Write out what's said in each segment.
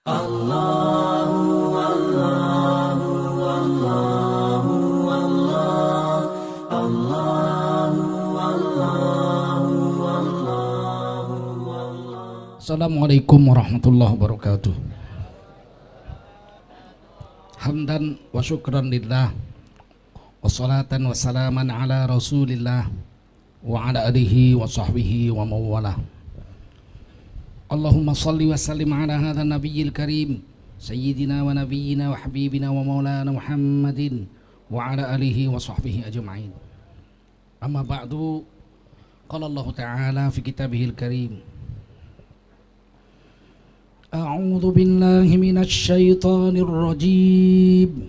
Allahu Allahu Allahu Allah Allahu Allahu Allahu Allah. Assalamualaikum warahmatullahi wabarakatuh. Hamdan wa syukran lillah wa salatan wa salaman ala rasulillah wa ala alihi wa sahbihi wa mawalah. Allahumma salli wa sallim ala hadha nabiyil karim sayyidina wa nabiyyina wa habibina wa maulana Muhammadin wa ala alihi wa sahbihi ajma'in. Amma ba'du, qala Allah ta'ala fi kitabihil karim, a'udzu billahi minasy syaithanir rajim.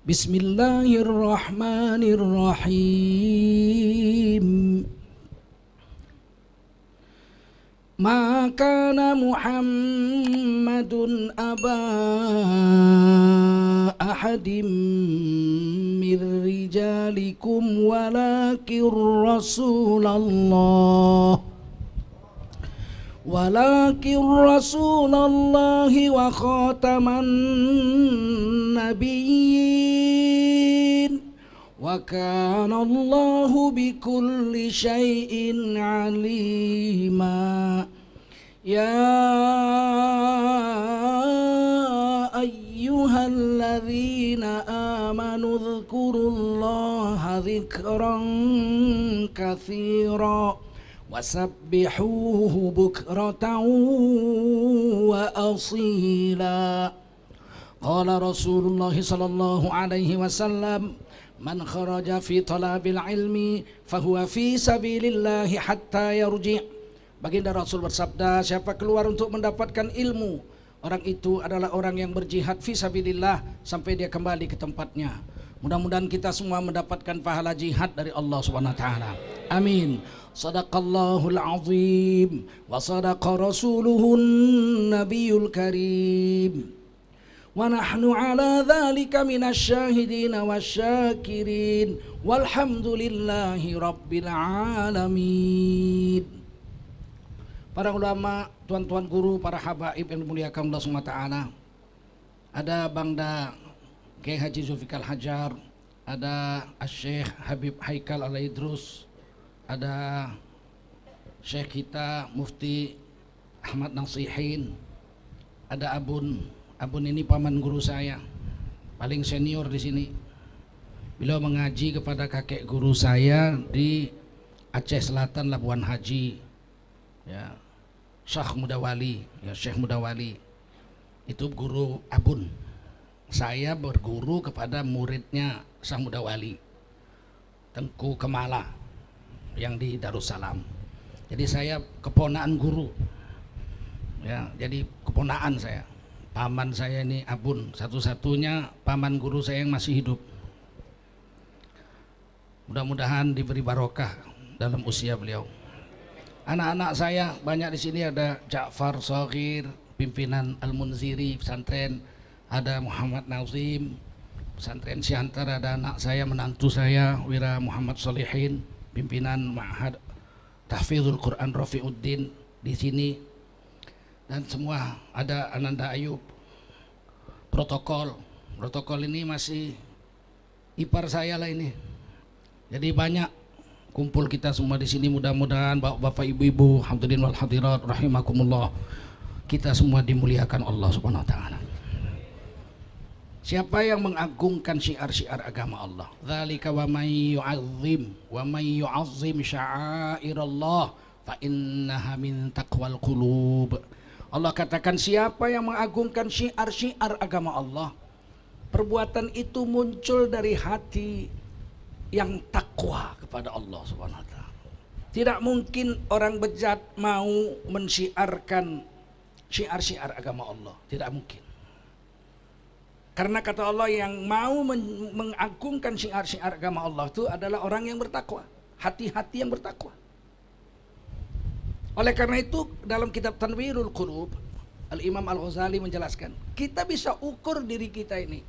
Bismillahirrahmanirrahim. Ma kana Muhammadun aba ahadim min rijalikum walakin Rasulallahi wa khataman nabiyyin wa kana Allahu bikulli syai'in alima. Ya ayyuhalladzina amanu dzkurullaha dzikran katsira wasabbihuhu bukratan wa asila. Qala Rasulullah sallallahu alaihi wasallam, man kharaja fi talabil ilmi fahuwa fi sabilillahi hatta yarji'. Baginda Rasul bersabda, siapa keluar untuk mendapatkan ilmu, orang itu adalah orang yang berjihad fi sabilillah sampai dia kembali ke tempatnya. Mudah-mudahan kita semua mendapatkan pahala jihad dari Allah Subhanahu wa taala. Amin. Shadaqallahul azim wa sadaqa rasuluhun nabiyul karim. Wa nahnu ala dzalika minasyahidin wasyakirin walhamdulillahi rabbil alamin. Para ulama, tuan-tuan guru, para habaib yang dimuliakan Allah SWT, ada Bangda Kiai Haji Zulfikar Hajar, ada Syekh Habib Haikal Al-Idrus, ada Syekh kita Mufti Ahmad Nasihin, ada Abun ini paman guru saya, paling senior di sini. Beliau mengaji kepada kakek guru saya di Aceh Selatan, Labuan Haji, ya, Syekh Mudawali, ya, Syekh Mudawali itu guru Abun. Saya berguru kepada muridnya Syekh Mudawali, Tengku Kemala yang di Darussalam. Jadi saya keponaan guru, ya, jadi keponaan saya. Paman saya ini Abun, satu-satunya paman guru saya yang masih hidup. Mudah-mudahan diberi barokah dalam usia beliau. Anak-anak saya banyak di sini, ada Ja'far Shaghir, pimpinan Al-Munziri pesantren, ada Muhammad Nazim pesantren Syiantar, ada anak saya, menantu saya Wira Muhammad Solihin, pimpinan Ma'had Tahfizul Quran Rafiuddin di sini, dan semua, ada Ananda Ayub protokol ini masih ipar saya lah ini. Jadi banyak kumpul kita semua di sini. Mudah-mudahan bapak ibu-ibu hadirin wal hadirat rahimakumullah, kita semua dimuliakan Allah Subhanahu wa taala. Siapa yang mengagungkan syiar-syiar agama Allah, dzalika wa may yu'azzim sya'airallah fa innaha min taqwal qulub. Allah katakan, siapa yang mengagungkan syiar-syiar agama Allah, perbuatan itu muncul dari hati yang takwa kepada Allah Subhanahu wa taala. Tidak mungkin orang bejat mau mensyiarkan syiar-syiar agama Allah, tidak mungkin. Karena kata Allah, yang mau mengagungkan syiar-syiar agama Allah itu adalah orang yang bertakwa, hati-hati yang bertakwa. Oleh karena itu dalam kitab Tanwirul Qulub, Al-Imam Al-Ghazali menjelaskan, kita bisa ukur diri kita ini,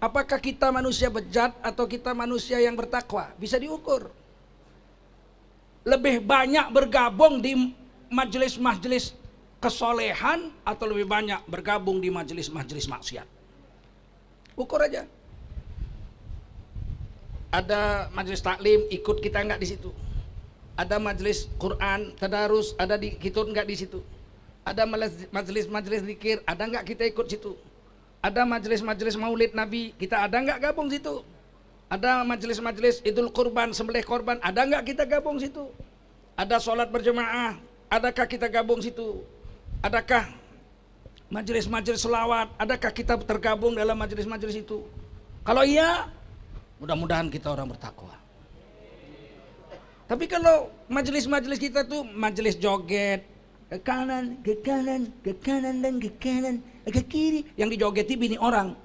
apakah kita manusia bejat atau kita manusia yang bertakwa, bisa diukur. Lebih banyak bergabung di majelis-majelis kesolehan atau lebih banyak bergabung di majelis-majelis maksiat? Ukur aja. Ada majelis taklim, ikut kita nggak di situ. Ada majelis Quran, tadarus, ada di kita nggak di situ. Ada majelis-majelis zikir, ada nggak kita ikut situ. Ada majelis-majelis maulid Nabi, kita ada nggak gabung situ. Ada majelis-majelis Idul Kurban, sembelih korban, ada nggak kita gabung situ. Ada sholat berjemaah, adakah kita gabung situ. Adakah majelis-majelis selawat, adakah kita tergabung dalam majelis-majelis itu? Kalau iya, mudah-mudahan kita orang bertakwa. Tapi kalau majelis-majelis kita tuh majelis joget, ke kanan, ke kanan, ke kanan dan ke kanan, ke kiri, yang dijogeti bini orang.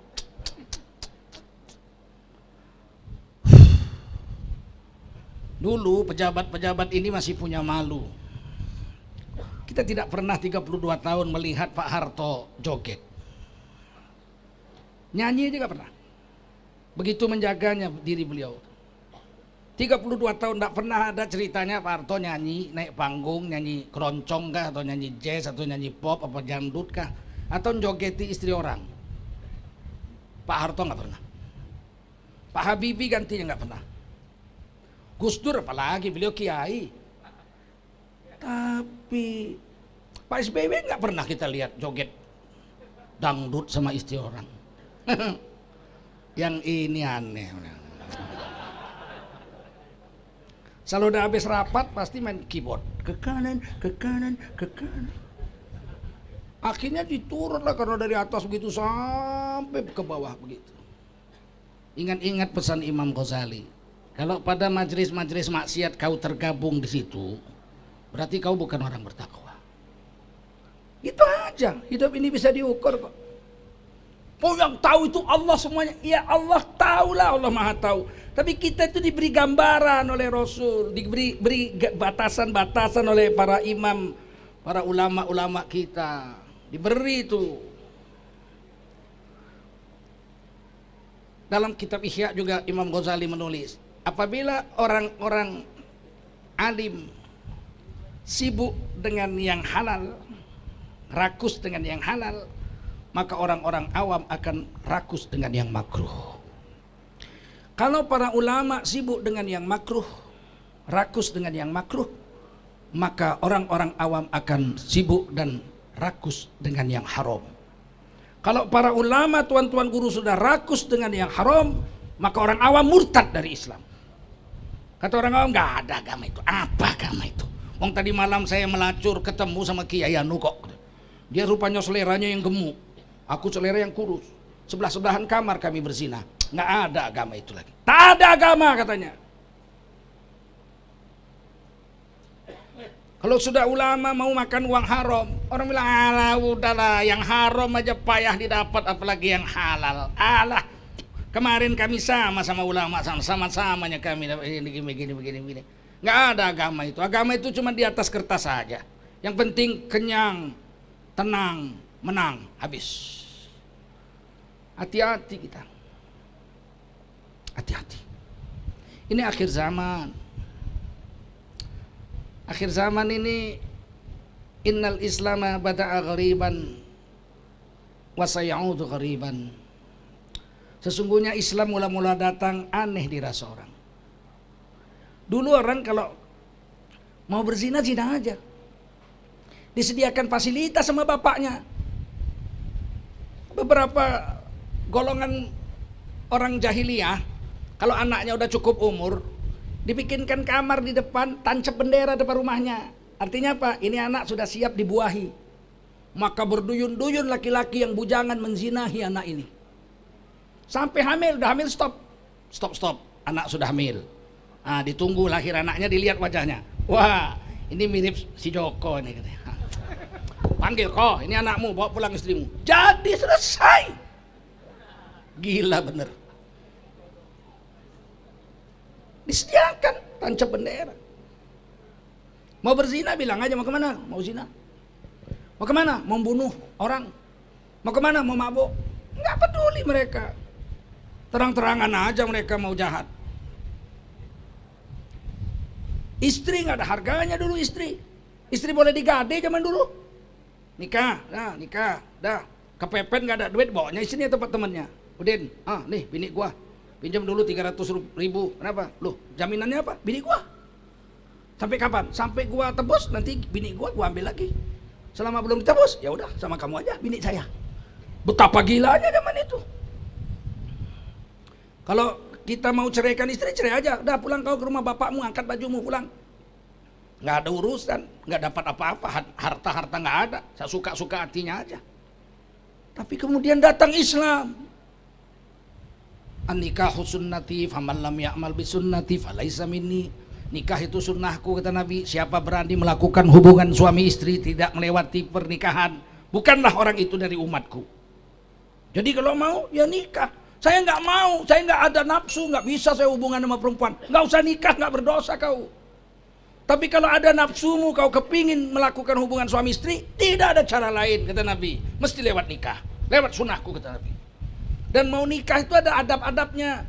Dulu pejabat-pejabat ini masih punya malu. Kita tidak pernah 32 tahun melihat Pak Harto joget. Nyanyi juga pernah. Begitu menjaganya diri beliau. 32 tahun tidak pernah ada ceritanya Pak Harto nyanyi, naik panggung, nyanyi keroncong kah, atau nyanyi jazz, atau nyanyi pop, apa jangdut kah, atau jogeti istri orang. Pak Harto nggak pernah. Pak Habibie gantinya nggak pernah. Gus Dur apalagi, beliau kiai. Tapi Pak SBY nggak pernah kita lihat joget dangdut sama istri orang. Yang ini aneh. Kalau udah habis rapat pasti main keyboard, ke kanan, ke kanan, ke kanan. Akhirnya diturun lah karena dari atas begitu sampai ke bawah begitu. Ingat-ingat pesan Imam Ghazali. Kalau pada majelis-majelis maksiat kau tergabung di situ, berarti kau bukan orang bertakwa. Itu aja, hidup ini bisa diukur kok. Oh yang tahu itu Allah semuanya. Ya Allah tahulah, Allah Maha tahu. Tapi kita itu diberi gambaran oleh Rasul, diberi batasan-batasan oleh para imam, para ulama-ulama kita. Diberi itu. Dalam kitab Ihya juga Imam Ghazali menulis, apabila orang-orang alim sibuk dengan yang halal, rakus dengan yang halal, maka orang-orang awam akan rakus dengan yang makruh. Kalau para ulama sibuk dengan yang makruh, rakus dengan yang makruh, maka orang-orang awam akan sibuk dan rakus dengan yang haram. Kalau para ulama, tuan-tuan guru sudah rakus dengan yang haram, maka orang awam murtad dari Islam. Kata orang awam, nggak ada agama itu. Apa agama itu? Wong tadi malam saya melacur ketemu sama Kiai Anu kok. Dia rupanya seleranya yang gemuk, aku selera yang kurus. Sebelah-sebelahan kamar kami berzina. Nggak ada agama itu lagi. Tak ada agama katanya. Kalau sudah ulama mau makan uang haram, orang bilang alah udahlah, yang haram aja payah didapat apalagi yang halal. Alah, kemarin kami sama ulama, sama-samanya kami begini. Nggak ada agama itu. Agama itu cuma di atas kertas saja. Yang penting kenyang, tenang, menang, habis. Hati-hati kita. Hati-hati. Ini akhir zaman. Akhir zaman ini innal islama bada'a ghariban wa sayaudu ghariban. Sesungguhnya Islam mula-mula datang aneh dirasa orang. Dulu orang kalau mau berzina, zina aja. Disediakan fasilitas sama bapaknya. Beberapa golongan orang jahiliyah, kalau anaknya udah cukup umur, dibikinkan kamar di depan, tancap bendera depan rumahnya. Artinya apa? Ini anak sudah siap dibuahi. Maka berduyun-duyun laki-laki yang bujangan menzinahi anak ini. Sampai hamil, udah hamil stop. Anak sudah hamil. Nah, ditunggu lahir anaknya, dilihat wajahnya. Wah, ini mirip si Joko nih katanya. Panggil kok, ini anakmu, bawa pulang istrimu. Jadi selesai. Gila bener. Disediakan tancap bendera. Mau berzina bilang aja mau kemana? Mau zina. Mau kemana? Mau bunuh orang. Mau kemana? Mau mabuk. Nggak peduli mereka. Terang-terangan aja mereka mau jahat. Istri nggak ada harganya dulu istri. Istri boleh digade zaman dulu. nikah, dah kepepet nggak ada duit, bawanya istrinya tempat temannya. Udin, nih bini gua pinjam dulu 300.000. Kenapa? Loh, jaminannya apa? Bini gua. Sampai kapan? Sampai gua tebus, nanti bini gua ambil lagi. Selama belum ditebus, ya udah sama kamu aja bini saya. Betapa gilanya zaman itu. Kalau kita mau ceraikan istri, cerai aja. Udah pulang kau ke rumah bapakmu, angkat bajumu pulang. Nggak ada urusan, nggak dapat apa-apa, harta nggak ada. Saya suka hatinya aja. Tapi kemudian datang Islam. An-nikahu sunnati faman lam ya'mal bisunnati falaisa minni. Nikah itu sunnahku, kata Nabi. Siapa berani melakukan hubungan suami istri tidak melewati pernikahan, bukanlah orang itu dari umatku. Jadi kalau mau ya nikah. Saya nggak mau, saya nggak ada nafsu, nggak bisa saya hubungan sama perempuan. Nggak usah nikah, nggak berdosa kau. Tapi kalau ada nafsumu, kau kepingin melakukan hubungan suami istri, tidak ada cara lain, kata Nabi. Mesti lewat nikah, lewat sunnahku, kata Nabi. Dan mau nikah itu ada adab-adabnya.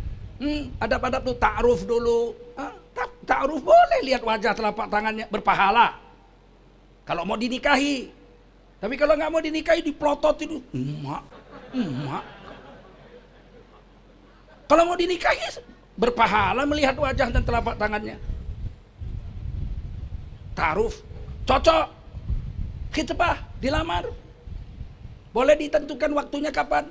Adab-adab itu ta'aruf dulu. Ta'aruf boleh lihat wajah telapak tangannya, berpahala. Kalau mau dinikahi. Tapi kalau nggak mau dinikahi, diplotot itu. Emak. Kalau mau dinikahi, berpahala melihat wajah dan telapak tangannya. Ta'aruf, cocok, khitbah, dilamar. Boleh ditentukan waktunya kapan.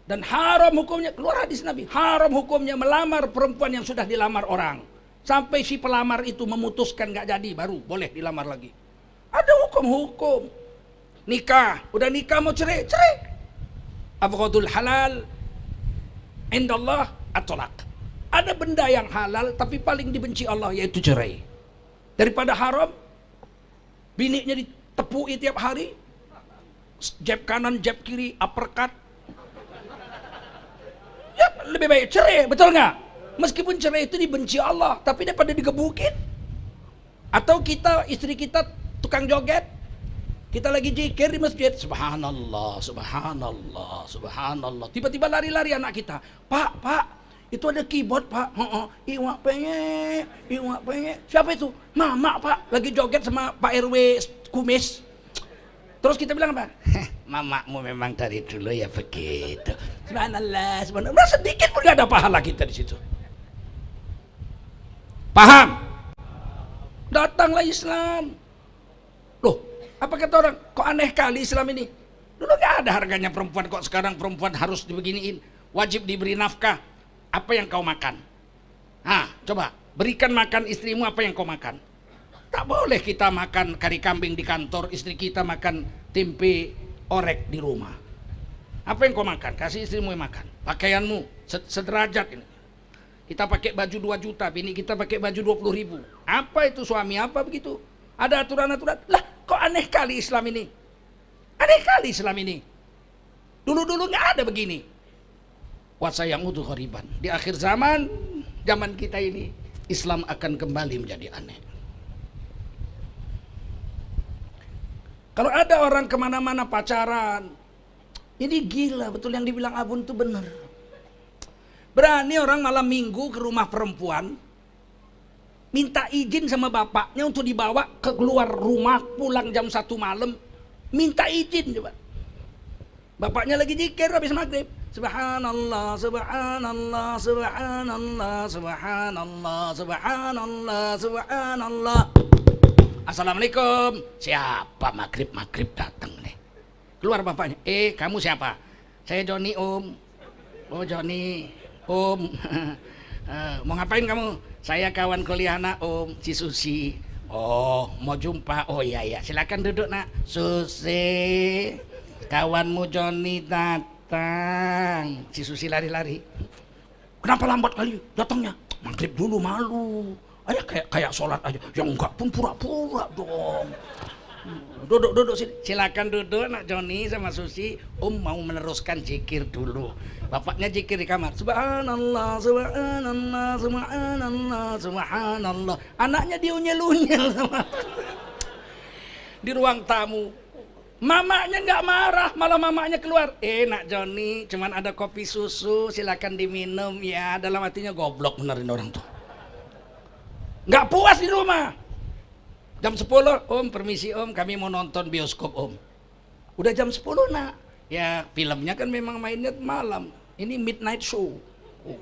Dan haram hukumnya, keluar hadis Nabi, haram hukumnya melamar perempuan yang sudah dilamar orang. Sampai si pelamar itu memutuskan gak jadi, baru boleh dilamar lagi. Ada hukum-hukum. Nikah, udah nikah mau cerai. Abghadul halal indallah at-talaq. Ada benda yang halal tapi paling dibenci Allah, yaitu cerai. Daripada haram, biniknya ditepui tiap hari, jab kanan, jab kiri, uppercut. Ya lebih baik cerai, betul nggak? Meskipun cerai itu dibenci Allah, tapi daripada digebukin. Atau istri kita tukang joget, kita lagi zikir di masjid, subhanallah, subhanallah, subhanallah. Tiba-tiba lari-lari anak kita, Pak, itu ada keyboard Pak. Iwak pengen. Siapa itu? Mama Pak, lagi joget sama Pak RW Kumis. Terus kita bilang apa? Mamamu memang dari dulu ya begitu. Subhanallah. Nah, sedikit pun gak ada pahala kita di situ. Paham? Datanglah Islam. Loh, apa kata orang? Kok aneh kali Islam ini? Dulu gak ada harganya perempuan, kok sekarang perempuan harus dibeginiin. Wajib diberi nafkah. Apa yang kau makan? Coba berikan makan istrimu apa yang kau makan. Tak boleh kita makan kari kambing di kantor, istri kita makan tempe orek di rumah. Apa yang kau makan? Kasih istrimu yang makan. Pakaianmu sederajat ini. Kita pakai baju 2 juta, bini kita pakai baju 20.000. Apa itu suami? Apa begitu? Ada aturan-aturan. Lah, kok aneh kali Islam ini? Aneh kali Islam ini. Dulu-dulu nggak ada begini. Wasayamudu ghariban. Di akhir zaman kita ini, Islam akan kembali menjadi aneh. Kalau ada orang kemana-mana pacaran, ini gila, betul yang dibilang Abun itu benar. Berani orang malam minggu ke rumah perempuan, minta izin sama bapaknya untuk dibawa keluar rumah, pulang jam 1 malam, minta izin coba. Bapaknya lagi zikir habis maghrib. Subhanallah, subhanallah, subhanallah, subhanallah, subhanallah, subhanallah. Assalamualaikum. Siapa maghrib datang nih? Keluar bapaknya. Kamu siapa? Saya Joni Om. Oh Joni Om. Mau ngapain kamu? Saya kawan kuliah nak Om, si Susi. Oh mau jumpa. Oh iya silakan duduk nak. Susi, kawanmu Joni datang. Si Susi lari-lari. Kenapa lambat kali datangnya? Maghrib dulu malu. Ayah kayak sholat aja, yang enggak pun pura-pura dong. Duduk sini. Silakan duduk nak Joni sama Susi. Mau meneruskan zikir dulu. Bapaknya zikir di kamar. Subhanallah, subhanallah, subhanallah, subhanallah. Anaknya diunyel-unyel sama di ruang tamu. Mamanya nggak marah, malah mamanya keluar. Nak Joni, cuman ada kopi susu, silakan diminum ya. Dalam hatinya goblok benerin orang tuh. Nggak puas di rumah. Jam 10, Om permisi Om, kami mau nonton bioskop Om. Udah jam 10 nak. Ya filmnya kan memang mainnya malam. Ini midnight show. Oh.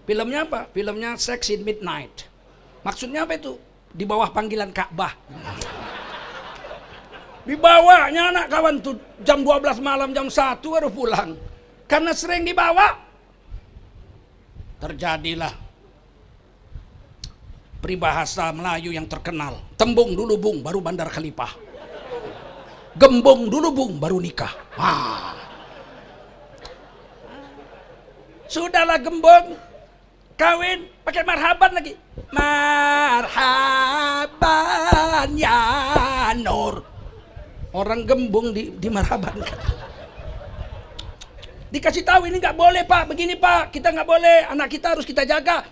Filmnya apa? Filmnya Sex in Midnight. Maksudnya apa itu? Di bawah panggilan Ka'bah. Dibawanya anak kawan tuh jam 12 malam, jam 1 baru pulang. Karena sering dibawa, terjadilah peribahasa Melayu yang terkenal. Tembung dulu bung, baru bandar khalifah. Gembong dulu bung, baru nikah. Sudahlah gembong, kawin, pakai marhaban lagi. Marhaban ya Nur. Orang gembong di marhaban. Dikasih tahu ini nggak boleh pak, begini pak, kita nggak boleh, anak kita harus kita jaga.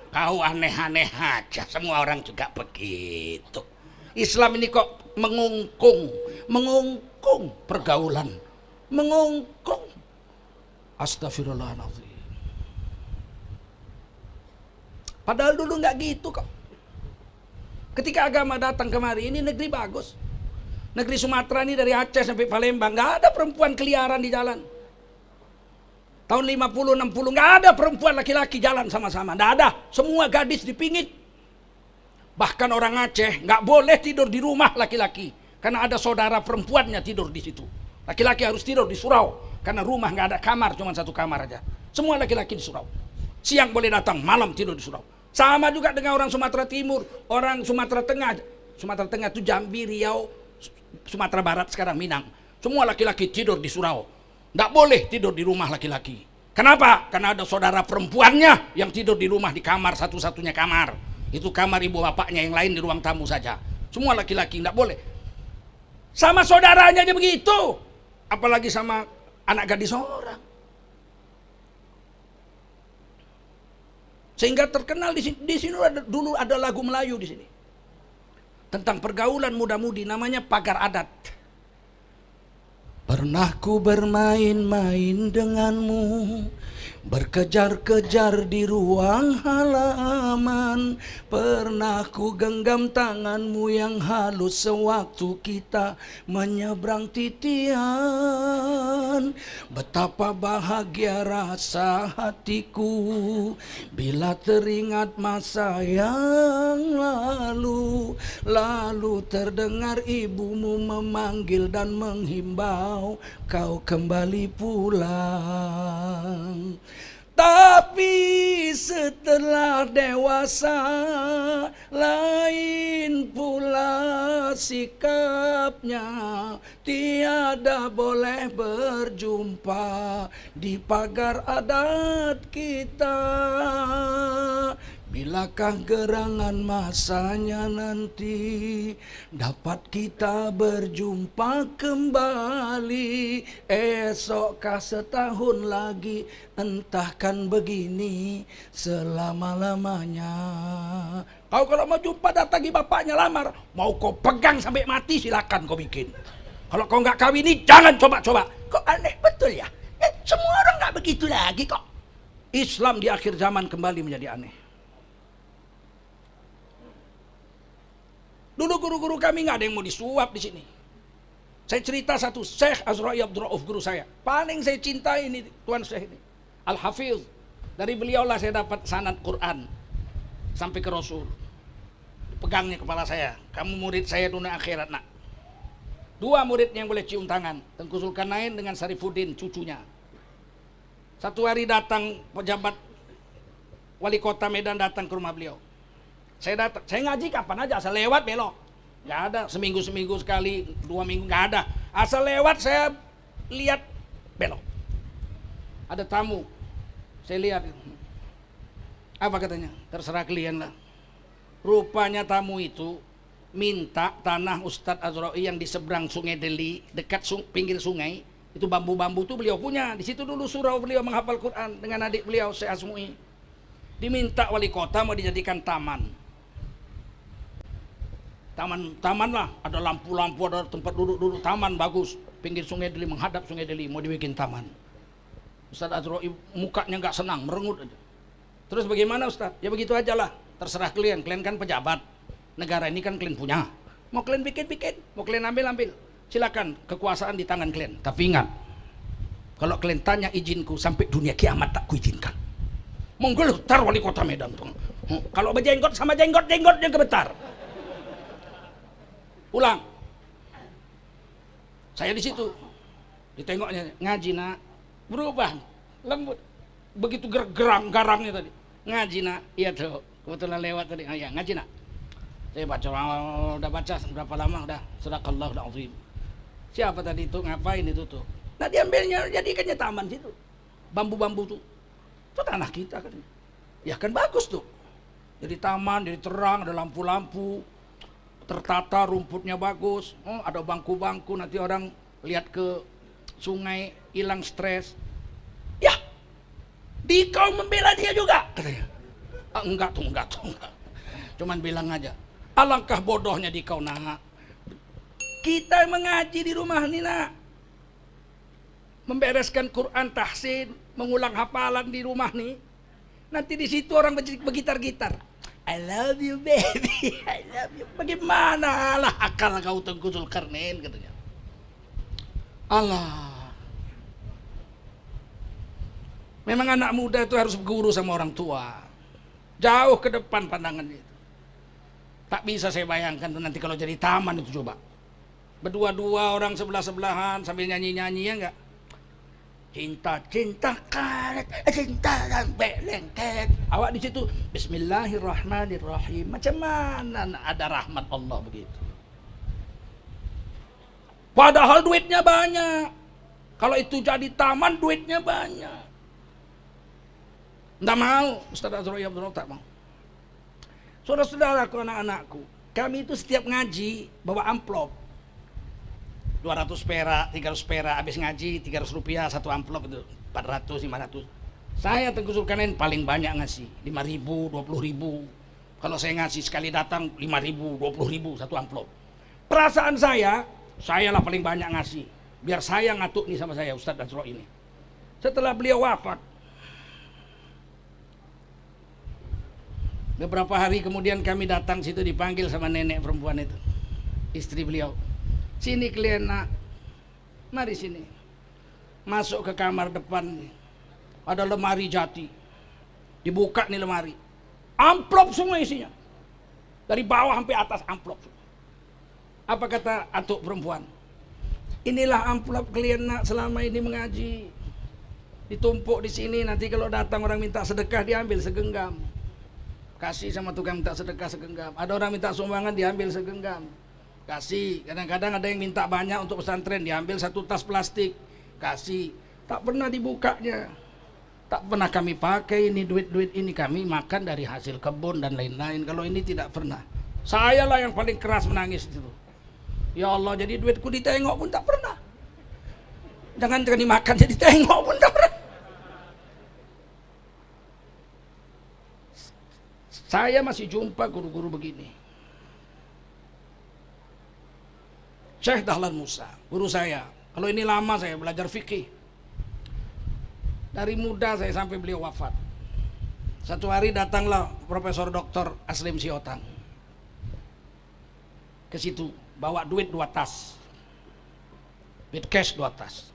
Kau aneh-aneh aja, semua orang juga begitu. Islam ini kok mengungkung pergaulan, mengungkung. Astagfirullahaladzim. Padahal dulu nggak gitu kok. Ketika agama datang kemari, ini negeri bagus. Negeri Sumatera ini dari Aceh sampai Palembang, nggak ada perempuan keliaran di jalan. Tahun 50-60 nggak ada perempuan laki-laki jalan sama-sama, nggak ada. Semua gadis dipingit. Bahkan orang Aceh nggak boleh tidur di rumah laki-laki karena ada saudara perempuannya tidur di situ. Laki-laki harus tidur di surau karena rumah nggak ada kamar, cuma satu kamar aja. Semua laki-laki di surau. Siang boleh datang, malam tidur di surau. Sama juga dengan orang Sumatera Timur, orang Sumatera Tengah. Sumatera Tengah itu Jambi, Riau, Sumatera Barat sekarang Minang. Semua laki-laki tidur di surau. Nggak boleh tidur di rumah laki-laki. Kenapa? Karena ada saudara perempuannya yang tidur di rumah di kamar, satu-satunya kamar. Itu kamar ibu bapaknya, yang lain di ruang tamu saja. Semua laki-laki, nggak boleh. Sama saudaranya aja begitu. Apalagi sama anak gadis orang. Sehingga terkenal di sini dulu ada lagu Melayu di sini. Tentang pergaulan muda-mudi, namanya Pagar Adat. Pernah ku bermain-main denganmu, berkejar-kejar di ruang halaman. Pernah ku genggam tanganmu yang halus sewaktu kita menyeberang titian. Betapa bahagia rasa hatiku bila teringat masa yang lalu. Lalu terdengar ibumu memanggil dan menghimbau kau kembali pulang. Tapi setelah dewasa lain pula sikapnya. Tiada boleh berjumpa di pagar adat kita. Bilakah gerangan masanya nanti dapat kita berjumpa kembali? Esokkah setahun lagi, entahkan begini selama-lamanya. Kau kalau mau jumpa datangi bapaknya lamar, mau kau pegang sampai mati silakan kau bikin. Kalau kau nggak kawini jangan coba-coba. Kok aneh betul ya? Semua orang nggak begitu lagi kok. Islam di akhir zaman kembali menjadi aneh. Dulu guru-guru kami nggak ada yang mau disuap di sini. Saya cerita satu, Syekh Azra'i Abdul Rauf guru saya. Paling saya cintai ini Tuan Syekh ini. Al-Hafiz. Dari beliau lah saya dapat sanad Quran sampai ke Rasul. Pegangnya kepala saya. Kamu murid saya dunia akhirat nak. Dua muridnya yang boleh cium tangan. Tengku Zulkarnain dengan Sarifuddin cucunya. Satu hari datang pejabat wali kota Medan datang ke rumah beliau. Saya datang, saya ngaji kapan aja, asal lewat belok. Nggak ada, seminggu sekali, 2 minggu, nggak ada. Asal lewat saya lihat belok. Ada tamu, saya lihat. Apa katanya? Terserah kalian lah. Rupanya tamu itu minta tanah Ustadz Azra'i yang di seberang Sungai Deli, dekat pinggir sungai. Itu bambu-bambu itu beliau punya. Di situ dulu surau beliau menghafal Quran dengan adik beliau, Syekh Asmu'i. Diminta wali kota mau dijadikan taman. Taman lah, ada lampu-lampu, ada tempat duduk-duduk, taman bagus. Pinggir Sungai Deli, menghadap Sungai Deli, mau dibikin taman. Ustadz Azra'i mukanya nggak senang, merengut aja. Terus bagaimana Ustadz? Ya begitu aja lah, terserah kalian kan pejabat. Negara ini kan kalian punya. Mau kalian bikin, mau kalian ambil. Silakan, kekuasaan di tangan kalian. Tapi ingat, kalau kalian tanya izinku, sampai dunia kiamat tak kuizinkan. Monggo tar wali kota Medan tuh. Kalau berjenggot sama jenggotnya gemetar. Ulang. Saya di situ. Ditengoknya, ngaji nak. Berubah, lembut. Begitu garangnya tadi. Ngaji nak, iya tuh. Kebetulan lewat tadi. Ya, ngaji nak. Saya baca, udah baca berapa lama udah. Sadaqallahu azim. Siapa tadi itu, ngapain itu tuh? Nah diambilnya, jadikannya taman situ. Bambu-bambu tuh. Itu tanah kita kan. Ya kan bagus tuh. Jadi taman, jadi terang, ada lampu-lampu. Tertata, rumputnya bagus. Oh, ada bangku-bangku, nanti orang lihat ke sungai, hilang stres. Ya, dikau membela dia juga katanya. Enggak. Cuman bilang aja, alangkah bodohnya dikau nak. Kita mengaji di rumah nih nak, membereskan Quran tahsin, mengulang hafalan di rumah nih. Nanti di situ orang bergitar-gitar. I love you baby, I love you. Bagaimana lah akal kau Tengku Zulkarnain katanya. Allah. Memang anak muda itu harus berguru sama orang tua. Jauh ke depan pandangannya itu. Tak bisa saya bayangkan tuh nanti kalau jadi taman itu coba. Berdua-dua orang sebelah-sebelahan sambil nyanyi-nyanyi ya enggak? Cinta karet, cinta sampai lengket. Awak di situ Bismillahirrahmanirrahim. Macam mana ada rahmat Allah begitu? Padahal duitnya banyak. Kalau itu jadi taman duitnya banyak. Nggak mau, Ustaz Azrul Abdul tak mau. Saudara-saudaraku, anak-anakku, kami itu setiap ngaji bawa amplop. 200 perak, 300 perak, habis ngaji 300 rupiah satu amplop itu, 400, 500. Saya Tengku Zulkarnain paling banyak ngasih, 5.000, 20.000. Kalau saya ngasih sekali datang 5.000, 20.000 satu amplop. Perasaan saya lah paling banyak ngasih. Biar saya ngatuk nih sama saya Ustadz Azrul ini. Setelah beliau wafat, beberapa hari kemudian kami datang situ, dipanggil sama nenek perempuan itu, istri beliau. Sini kalian nak, mari sini. Masuk ke kamar depan, ada lemari jati. Dibuka nih lemari, amplop semua isinya. Dari bawah sampai atas amplop. Apa kata atuk perempuan? Inilah amplop kalian nak selama ini mengaji. Ditumpuk di sini, nanti kalau datang orang minta sedekah diambil segenggam. Kasih sama tukang minta sedekah segenggam. Ada orang minta sumbangan diambil segenggam. Kasih. Kadang-kadang ada yang minta banyak untuk pesantren, diambil satu tas plastik. Kasih. Tak pernah dibukanya. Tak pernah kami pakai ini duit-duit ini, kami makan dari hasil kebun dan lain-lain. Kalau ini tidak pernah. Saya lah yang paling keras menangis itu. Ya Allah, jadi duitku ditengok pun tak pernah. Jangan dimakan, jadi tengok pun tak pernah. Saya masih jumpa guru-guru begini. Syekh Dahlan Musa, guru saya. Kalau ini lama saya belajar fikih. Dari muda saya sampai beliau wafat. Satu hari datanglah Profesor Dr. Aslim Siotang ke situ, bawa duit 2 tas. Duit cash 2 tas.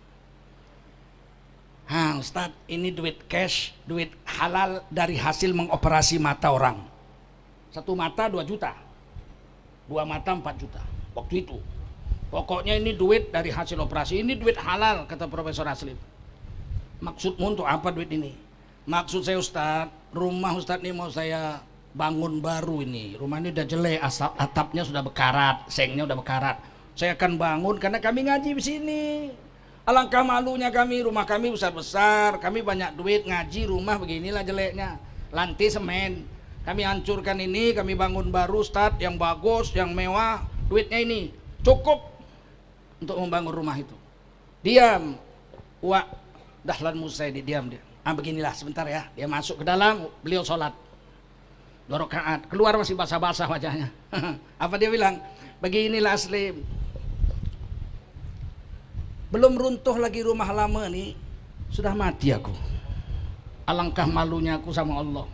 Ustadz, ini duit cash, duit halal dari hasil mengoperasi mata orang. 1 mata 2 juta. 2 mata 4 juta. Waktu itu. Pokoknya ini duit dari hasil operasi, ini duit halal, kata Profesor Aslim. Maksudmu untuk apa duit ini? Maksud saya Ustadz, rumah Ustadz ini mau saya bangun baru ini. Rumah ini udah jelek, atapnya sudah bekarat, sengnya udah bekarat. Saya akan bangun karena kami ngaji di sini. Alangkah malunya kami, rumah kami besar-besar, kami banyak duit, ngaji rumah beginilah jeleknya. Lantai semen. Kami hancurkan ini, kami bangun baru Ustadz, yang bagus, yang mewah, duitnya ini cukup untuk membangun rumah itu. Diam, Wak Dahlan Musa ini diam dia. Beginilah sebentar ya. Dia masuk ke dalam, beliau sholat 2 rakaat. Keluar masih basah-basah wajahnya. Apa dia bilang? Beginilah Aslim. Belum runtuh lagi rumah lama nih, sudah mati aku. Alangkah malunya aku sama Allah.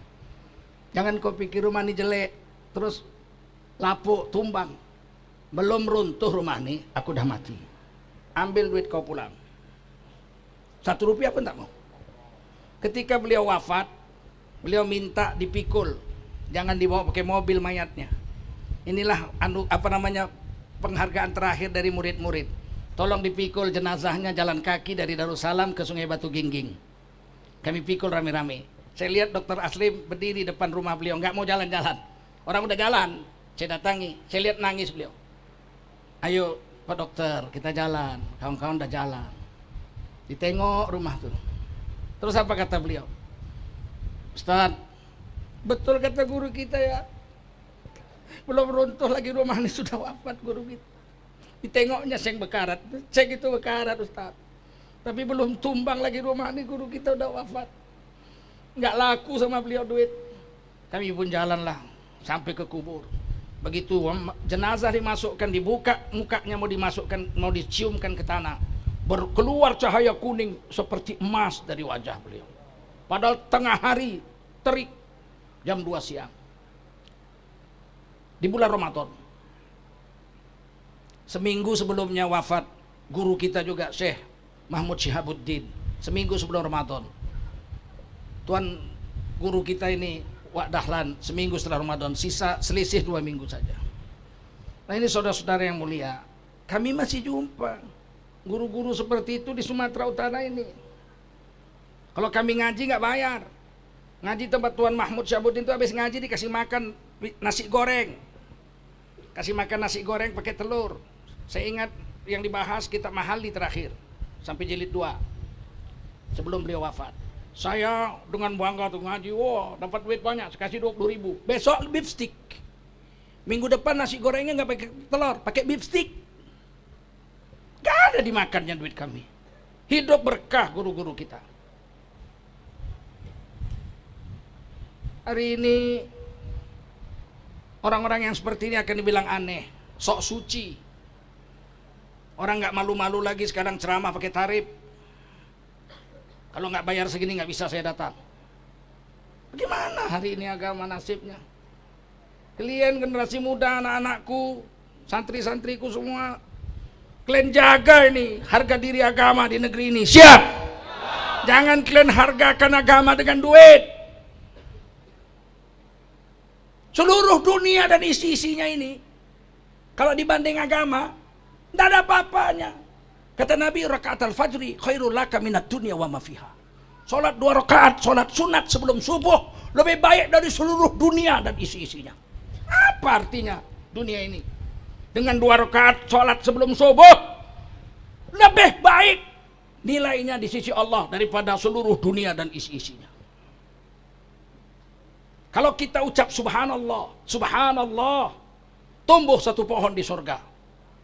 Jangan kau pikir rumah ini jelek, terus lapuk, tumbang. Belum runtuh rumah ini, aku udah mati. ambil duit kau pulang. 1 rupiah pun tak mau. Ketika beliau wafat, beliau minta dipikul, jangan dibawa pakai mobil mayatnya. Inilah penghargaan terakhir dari murid-murid. Tolong dipikul jenazahnya jalan kaki dari Darussalam ke Sungai Batu Gingging. Kami pikul rame-rame. Saya lihat Dr. Aslim berdiri depan rumah beliau, nggak mau jalan-jalan. Orang udah jalan, saya datangi, saya lihat nangis beliau. Ayo Pak Dokter, kita jalan. Kawan-kawan udah jalan. Ditengok rumah tuh. Terus apa kata beliau? Ustaz, betul kata guru kita ya. Belum runtuh lagi rumah ini sudah wafat guru kita. Ditengoknya seng bekarat, seng itu bekarat Ustaz. Tapi belum tumbang lagi rumah ini, guru kita udah wafat. Nggak laku sama beliau duit. Kami pun jalanlah sampai ke kubur. Begitu jenazah dimasukkan, dibuka mukanya mau dimasukkan, mau diciumkan ke tanah, berkeluar cahaya kuning seperti emas dari wajah beliau. Padahal tengah hari, terik, jam 2 siang. Di bulan Ramadan. Seminggu sebelumnya wafat guru kita juga, Syekh Mahmud Syihabuddin. Seminggu sebelum Ramadan. Tuan guru kita ini, Wak Dahlan, seminggu setelah Ramadan. Sisa selisih 2 minggu saja. Nah ini saudara-saudara yang mulia, kami masih jumpa guru-guru seperti itu di Sumatera Utara ini. Kalau kami ngaji nggak bayar. Ngaji tempat Tuan Mahmud Syihabuddin itu habis ngaji dikasih makan nasi goreng. Kasih makan nasi goreng pakai telur. Saya ingat yang dibahas kitab Mahali terakhir sampai jilid 2 sebelum beliau wafat. Saya dengan bangga tuh ngaji, wah dapat duit banyak, saya kasih 20.000. Besok beef stick. Minggu depan nasi gorengnya nggak pakai telur, pakai beef stick. Gak ada dimakannya duit kami. Hidup berkah guru-guru kita. Hari ini orang-orang yang seperti ini akan dibilang aneh, sok suci. Orang nggak malu-malu lagi sekarang ceramah pakai tarif. Kalau nggak bayar segini nggak bisa saya datang. Bagaimana hari ini agama nasibnya? Kalian generasi muda, anak-anakku, santri-santriku semua, kalian jaga ini harga diri agama di negeri ini. Siap? Jangan kalian hargakan agama dengan duit. Seluruh dunia dan isi-isinya ini, kalau dibanding agama, tidak ada apa-apanya. Kata Nabi, rakaat al-fajri khairul laka minad dunya wa ma fiha. Salat 2 rakaat, salat sunat sebelum subuh lebih baik dari seluruh dunia dan isi-isinya. Apa artinya dunia ini? Dengan 2 rakaat salat sebelum subuh lebih baik nilainya di sisi Allah daripada seluruh dunia dan isi-isinya. Kalau kita ucap subhanallah, subhanallah, tumbuh 1 pohon di surga.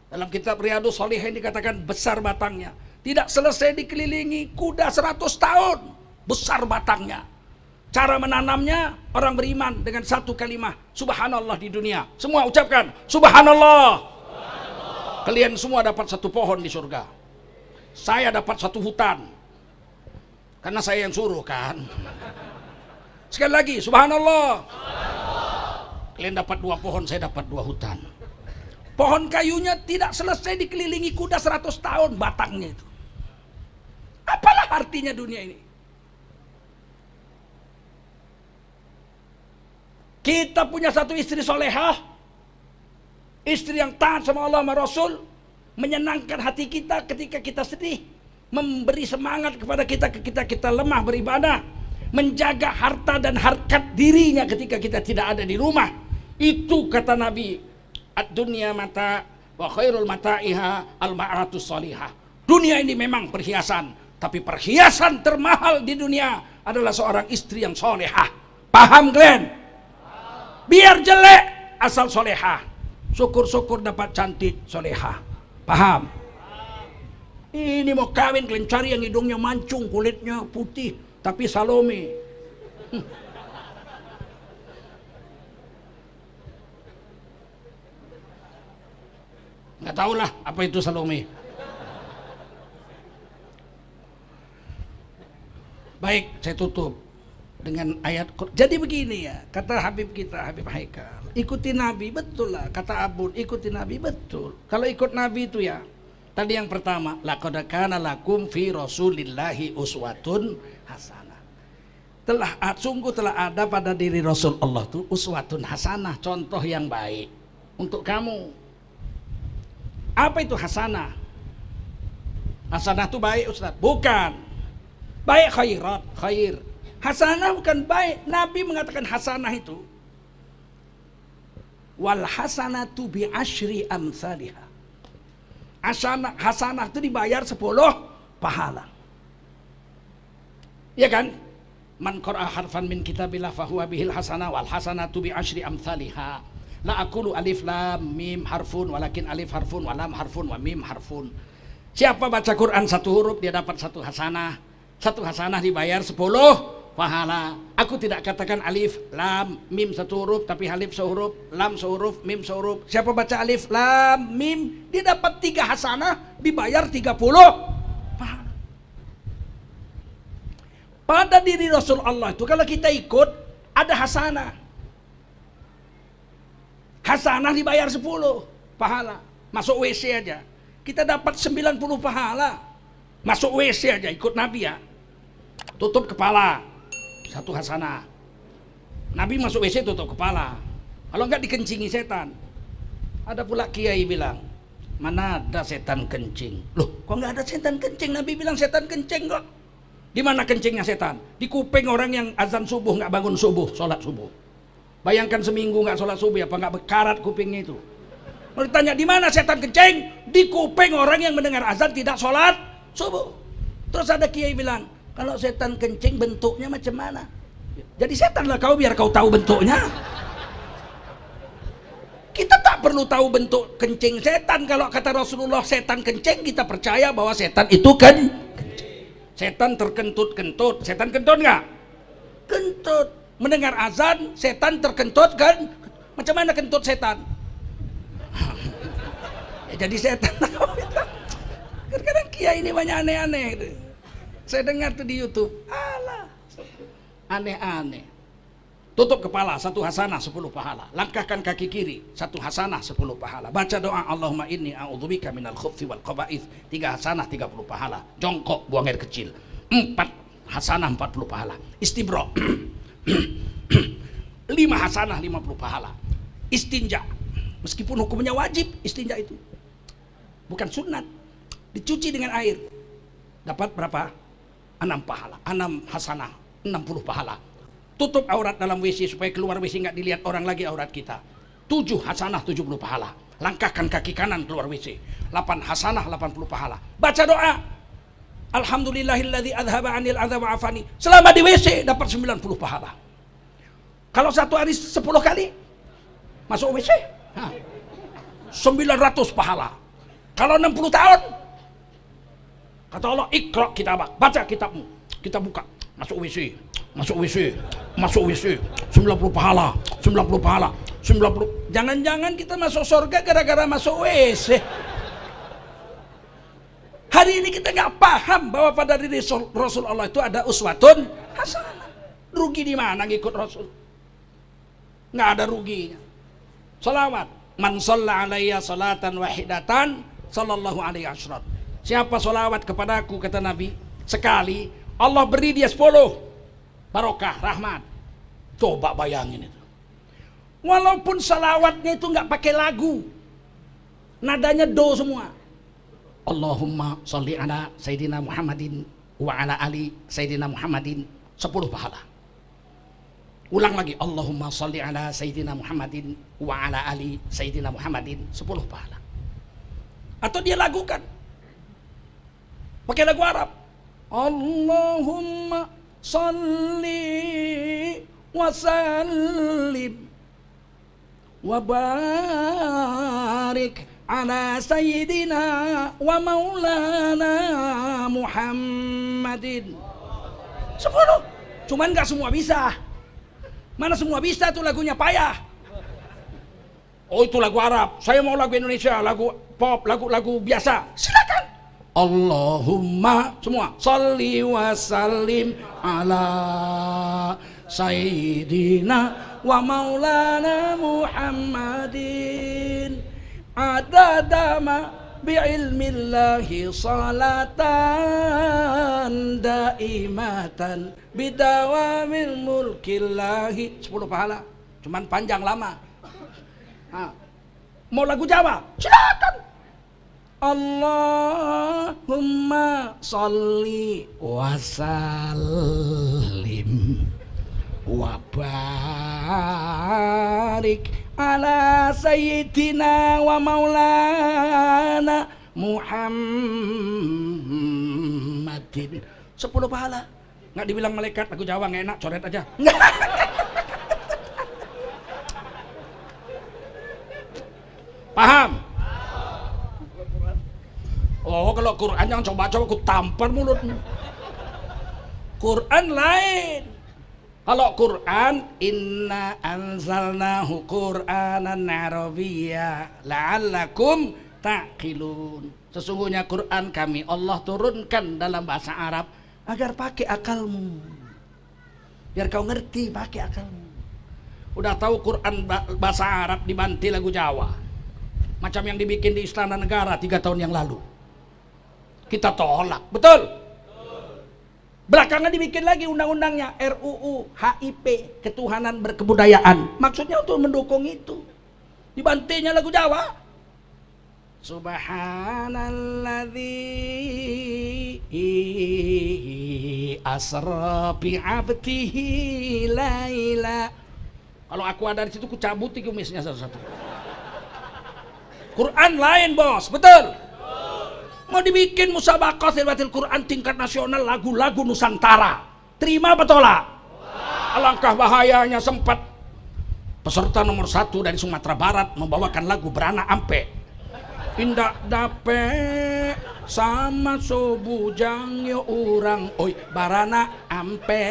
Dalam kitab Riyadhus Shalihin dikatakan besar batangnya. Tidak selesai dikelilingi kuda 100 tahun. Besar batangnya. Cara menanamnya, orang beriman dengan 1 kalimat subhanallah di dunia. Semua ucapkan subhanallah. Subhanallah. Kalian semua dapat 1 pohon di surga. Saya dapat 1 hutan. Karena saya yang suruh kan. Sekali lagi subhanallah. Subhanallah. Kalian dapat 2 pohon, saya dapat 2 hutan. Pohon kayunya tidak selesai dikelilingi kuda 100 tahun batangnya itu. Apalah artinya dunia ini? Kita punya 1 istri solehah, istri yang taat sama Allah sama Rasul, menyenangkan hati kita ketika kita sedih, memberi semangat kepada kita ketika kita lemah beribadah, menjaga harta dan harkat dirinya ketika kita tidak ada di rumah. Itu kata Nabi, ad-dunya mata wa khairul mata'iha al-ma'ratus salihah. Dunia ini memang perhiasan, tapi perhiasan termahal di dunia adalah seorang istri yang solehah. Paham Glenn? Biar jelek asal solehah. Syukur-syukur dapat cantik solehah. Paham? Ini mau kawin kalian cari yang hidungnya mancung, kulitnya putih, tapi Salome. Nggak tahulah apa itu Salome. Baik, saya tutup dengan ayat. Jadi begini ya, kata Habib kita, Habib Haikal, ikuti Nabi, betul lah. Kata Abud, ikuti Nabi, betul. Kalau ikut Nabi itu ya, Tadi yang pertama, laqad kana lakum fi Rasulillahi uswatun hasanah. Sungguh telah ada pada diri Rasul Allah itu uswatun hasanah, contoh yang baik untuk kamu. Apa itu hasanah? Hasanah itu baik, Ustaz? Bukan. Baik khairat, khair. Hasanah bukan baik. Nabi mengatakan hasanah itu wal hasanatu bi asyri amsalihah. Hasanah itu dibayar 10 pahala. Ya kan? Man qara'a harfan min kitabillah fahuwa bihil hasanah wal hasanatu bi asyri amsalihah. La aqulu alif lam mim harfun walakin alif harfun wa lam harfun wa mim harfun. Siapa baca Quran 1 huruf dia dapat 1 hasanah. 1 hasanah dibayar 10 pahala. Aku tidak katakan alif, lam, mim 1 huruf, tapi alif sehuruf, lam sehuruf, mim sehuruf. Siapa baca alif, lam, mim, dia dapat 3 hasanah, dibayar 30 pahala. Pada diri Rasul Allah itu kalau kita ikut, ada hasanah. Hasanah dibayar 10 pahala. Masuk WC aja, kita dapat 90 pahala. Masuk WC aja, ikut Nabi ya. Tutup kepala, 1 hasanah. Nabi masuk WC tutup kepala. Kalau enggak dikencingi setan. Ada pula kiai bilang, mana ada setan kencing? Loh, kok enggak ada setan kencing? Nabi bilang setan kencing kok. Di mana kencingnya setan? Di kuping orang yang azan subuh enggak bangun subuh, sholat subuh. Bayangkan seminggu enggak sholat subuh, apa enggak bekarat kupingnya itu? Mau ditanya di mana setan kencing? Di kuping orang yang mendengar azan tidak sholat subuh. Terus ada kiai bilang, kalau setan kencing bentuknya macam mana? Jadi setanlah kau biar kau tahu bentuknya. Kita tak perlu tahu bentuk kencing setan. Kalau kata Rasulullah setan kencing, kita percaya bahwa setan itu kencing. Setan terkentut-kentut. Setan kentut nggak? Kentut. Mendengar azan, setan terkentut kan? Macam mana kentut setan? Ya, jadi setan. Kadang-kadang kiai ini banyak aneh-aneh. Saya dengar tuh di YouTube, alah, aneh-aneh. Tutup kepala, 1 hasanah 10 pahala. Langkahkan kaki kiri, 1 hasanah 10 pahala. Baca doa Allahumma inni a'udzubika minal khubuthi wal khaba'ith, 3 hasanah 30 pahala. Jongkok, buang air kecil, 4 hasanah 40 pahala. Istibra, 5 hasanah 50 pahala. Istinja, meskipun hukumnya wajib, istinja itu bukan sunat, dicuci dengan air, dapat berapa? 6 pahala, 6 hasanah, 60 pahala. Tutup aurat dalam WC supaya keluar WC nggak dilihat orang lagi aurat kita. 7 hasanah 70 pahala. Langkahkan kaki kanan keluar WC. 8 hasanah 80 pahala. Baca doa. Alhamdulillahilladzi adhaba 'anil adza wa afani. Selama di WC dapat 90 pahala. Kalau 1 hari 10 kali masuk WC, 900 pahala. Kalau 60 tahun, kata Allah, Iqra kitabak, baca kitabmu. Kita buka, masuk WC, masuk WC, masuk WC, 90 pahala, 90 pahala, 90. Jangan-jangan kita masuk surga gara-gara masuk WC. Hari ini kita nggak paham bahwa pada diri Rasul Allah itu ada uswatun hasanah. Rugi di mana ngikut Rasul? Nggak ada ruginya. Salawat, man shalla alayya salatan wahidatan sallallahu alaihi wasallam. Siapa salawat kepadaku, kata Nabi, sekali, Allah beri dia 10 barokah, rahmat. Coba bayangin itu. Walaupun salawatnya itu nggak pakai lagu, nadanya do semua. Allahumma sholli ala Sayyidina Muhammadin wa ala ali Sayyidina Muhammadin, 10 pahala. Ulang lagi, Allahumma sholli ala Sayyidina Muhammadin wa ala ali Sayyidina Muhammadin, 10 pahala. Atau dia lagukan pakai lagu Arab, Allahumma sholli wa sallim wa barik ala Sayyidina wa maulana Muhammadin. 10. Cuman gak semua bisa. Mana semua bisa tuh, lagunya payah. Oh itu lagu Arab, saya mau lagu Indonesia, lagu pop, lagu biasa. Silakan. Allahumma semua sholli wa sallim ala Sayyidina wa maulana Muhammadin adadama bi'ilmillahi salatan daimatan bidawamil mulkillahi. 10 pahala. Cuman panjang lama. Mau lagu Jawa? Silakan. Allahumma sholli wa sallim wa barik ala sayyidina wa maulana Muhammadin. 10 pahala. Nggak dibilang malaikat, lagu Jawa nggak enak, coret aja. Paham? Oh, kalau Quran jangan coba-coba aku tampar mulutmu. Quran lain. Kalau Quran, inna anzalnahu Qur'anan Arabiyya la'allakum ta'qilun. Sesungguhnya Quran kami Allah turunkan dalam bahasa Arab agar pakai akalmu. Biar kau ngerti, pakai akalmu. Udah tahu Quran bahasa Arab dibanti lagu Jawa. Macam yang dibikin di Istana Negara 3 tahun yang lalu. Kita tolak, betul? Belakangan dibikin lagi undang-undangnya RUU HIP, ketuhanan berkebudayaan. Maksudnya untuk mendukung itu. Dibantinya lagu Jawa. Subhanalladzi asra bi 'abdihi laila. Kalau aku ada di situ ku cabut kumisnya satu-satu. Quran lain, Bos, betul? Mau dibikin musabaqah tilbatil Quran tingkat nasional lagu-lagu Nusantara. Terima apa tolak? Alangkah bahayanya sempat peserta nomor 1 dari Sumatera Barat membawakan lagu Beranak Ampe. Indak dape sama sobujang yo urang oi Baranak Ampe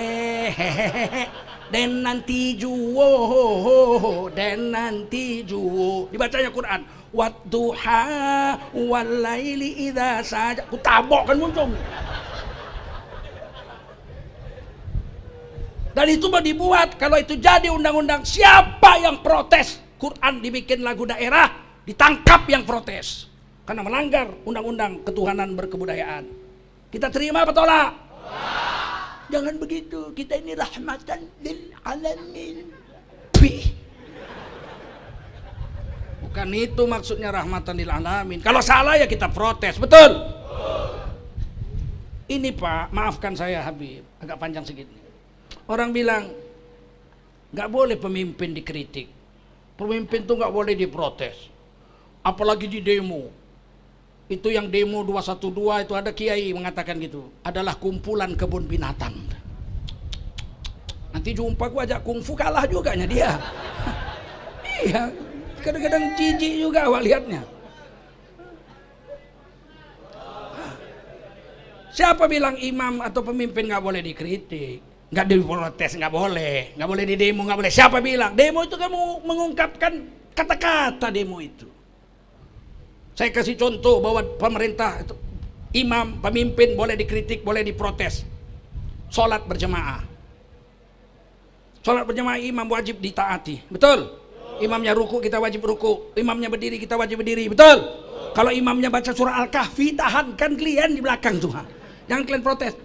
den nanti juwo den nanti juwo. Dibacanya Quran wadduha walaili idza saja. Ku tabok kan muncul. Dan itu mau dibuat. Kalau itu jadi undang-undang, siapa yang protes? Quran dibikin lagu daerah, ditangkap yang protes karena melanggar undang-undang ketuhanan berkebudayaan. Kita terima apa tolak? Jangan begitu, kita ini rahmatan lil alamin. Bukan itu maksudnya rahmatan lil alamin. Kalau salah ya kita protes, betul? Ini Pak, maafkan saya Habib, agak panjang sedikit. Orang bilang nggak boleh pemimpin dikritik, pemimpin tuh nggak boleh diprotes, apalagi di demo. Itu yang demo 212 itu ada kiai mengatakan gitu, adalah kumpulan kebun binatang. Nanti jumpa gua ajak kungfu kalah juga nya dia. Iya, kadang-kadang jijik juga awak lihatnya. Siapa bilang imam atau pemimpin nggak boleh dikritik, nggak diprotes, nggak boleh di demo, nggak boleh. Siapa bilang? Demo itu kan mengungkapkan kata-kata demo itu. Saya kasih contoh bahwa pemerintah, imam, pemimpin boleh dikritik, boleh diprotes. Sholat berjamaah. Sholat berjamaah imam wajib ditaati, betul? Imamnya ruku kita wajib ruku, imamnya berdiri kita wajib berdiri, betul? Kalau imamnya baca surah Al-Kahfi, tahankan kalian di belakang tuh. Jangan kalian protes.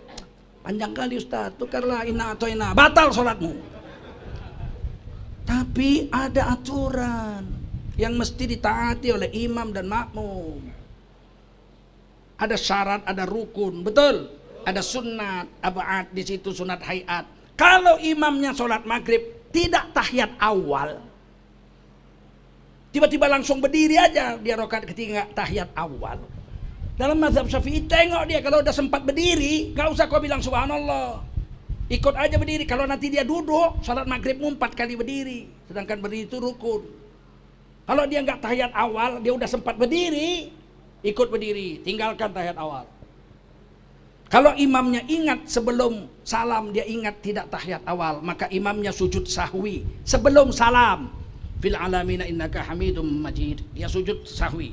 Panjang kali Ustaz, tukarlah inna atau inna, batal sholatmu. Tapi ada aturan yang mesti ditaati oleh imam dan makmum. Ada syarat, ada rukun, betul? Ada sunat, ab'ad di situ sunat hayat. Kalau imamnya sholat maghrib tidak tahiyat awal, tiba-tiba langsung berdiri aja dia rakaat ketiga tahiyat awal. Dalam mazhab Syafi'i tengok dia kalau udah sempat berdiri, gak usah kau bilang subhanallah, ikut aja berdiri. Kalau nanti dia duduk, salat maghribmu 4 kali berdiri, sedangkan berdiri itu rukun. Kalau dia nggak tahiyat awal, dia udah sempat berdiri, ikut berdiri, tinggalkan tahiyat awal. Kalau imamnya ingat sebelum salam, dia ingat tidak tahiyat awal, maka imamnya sujud sahwi sebelum salam. Fil alamina innaka hamidum majid, dia sujud sahwi.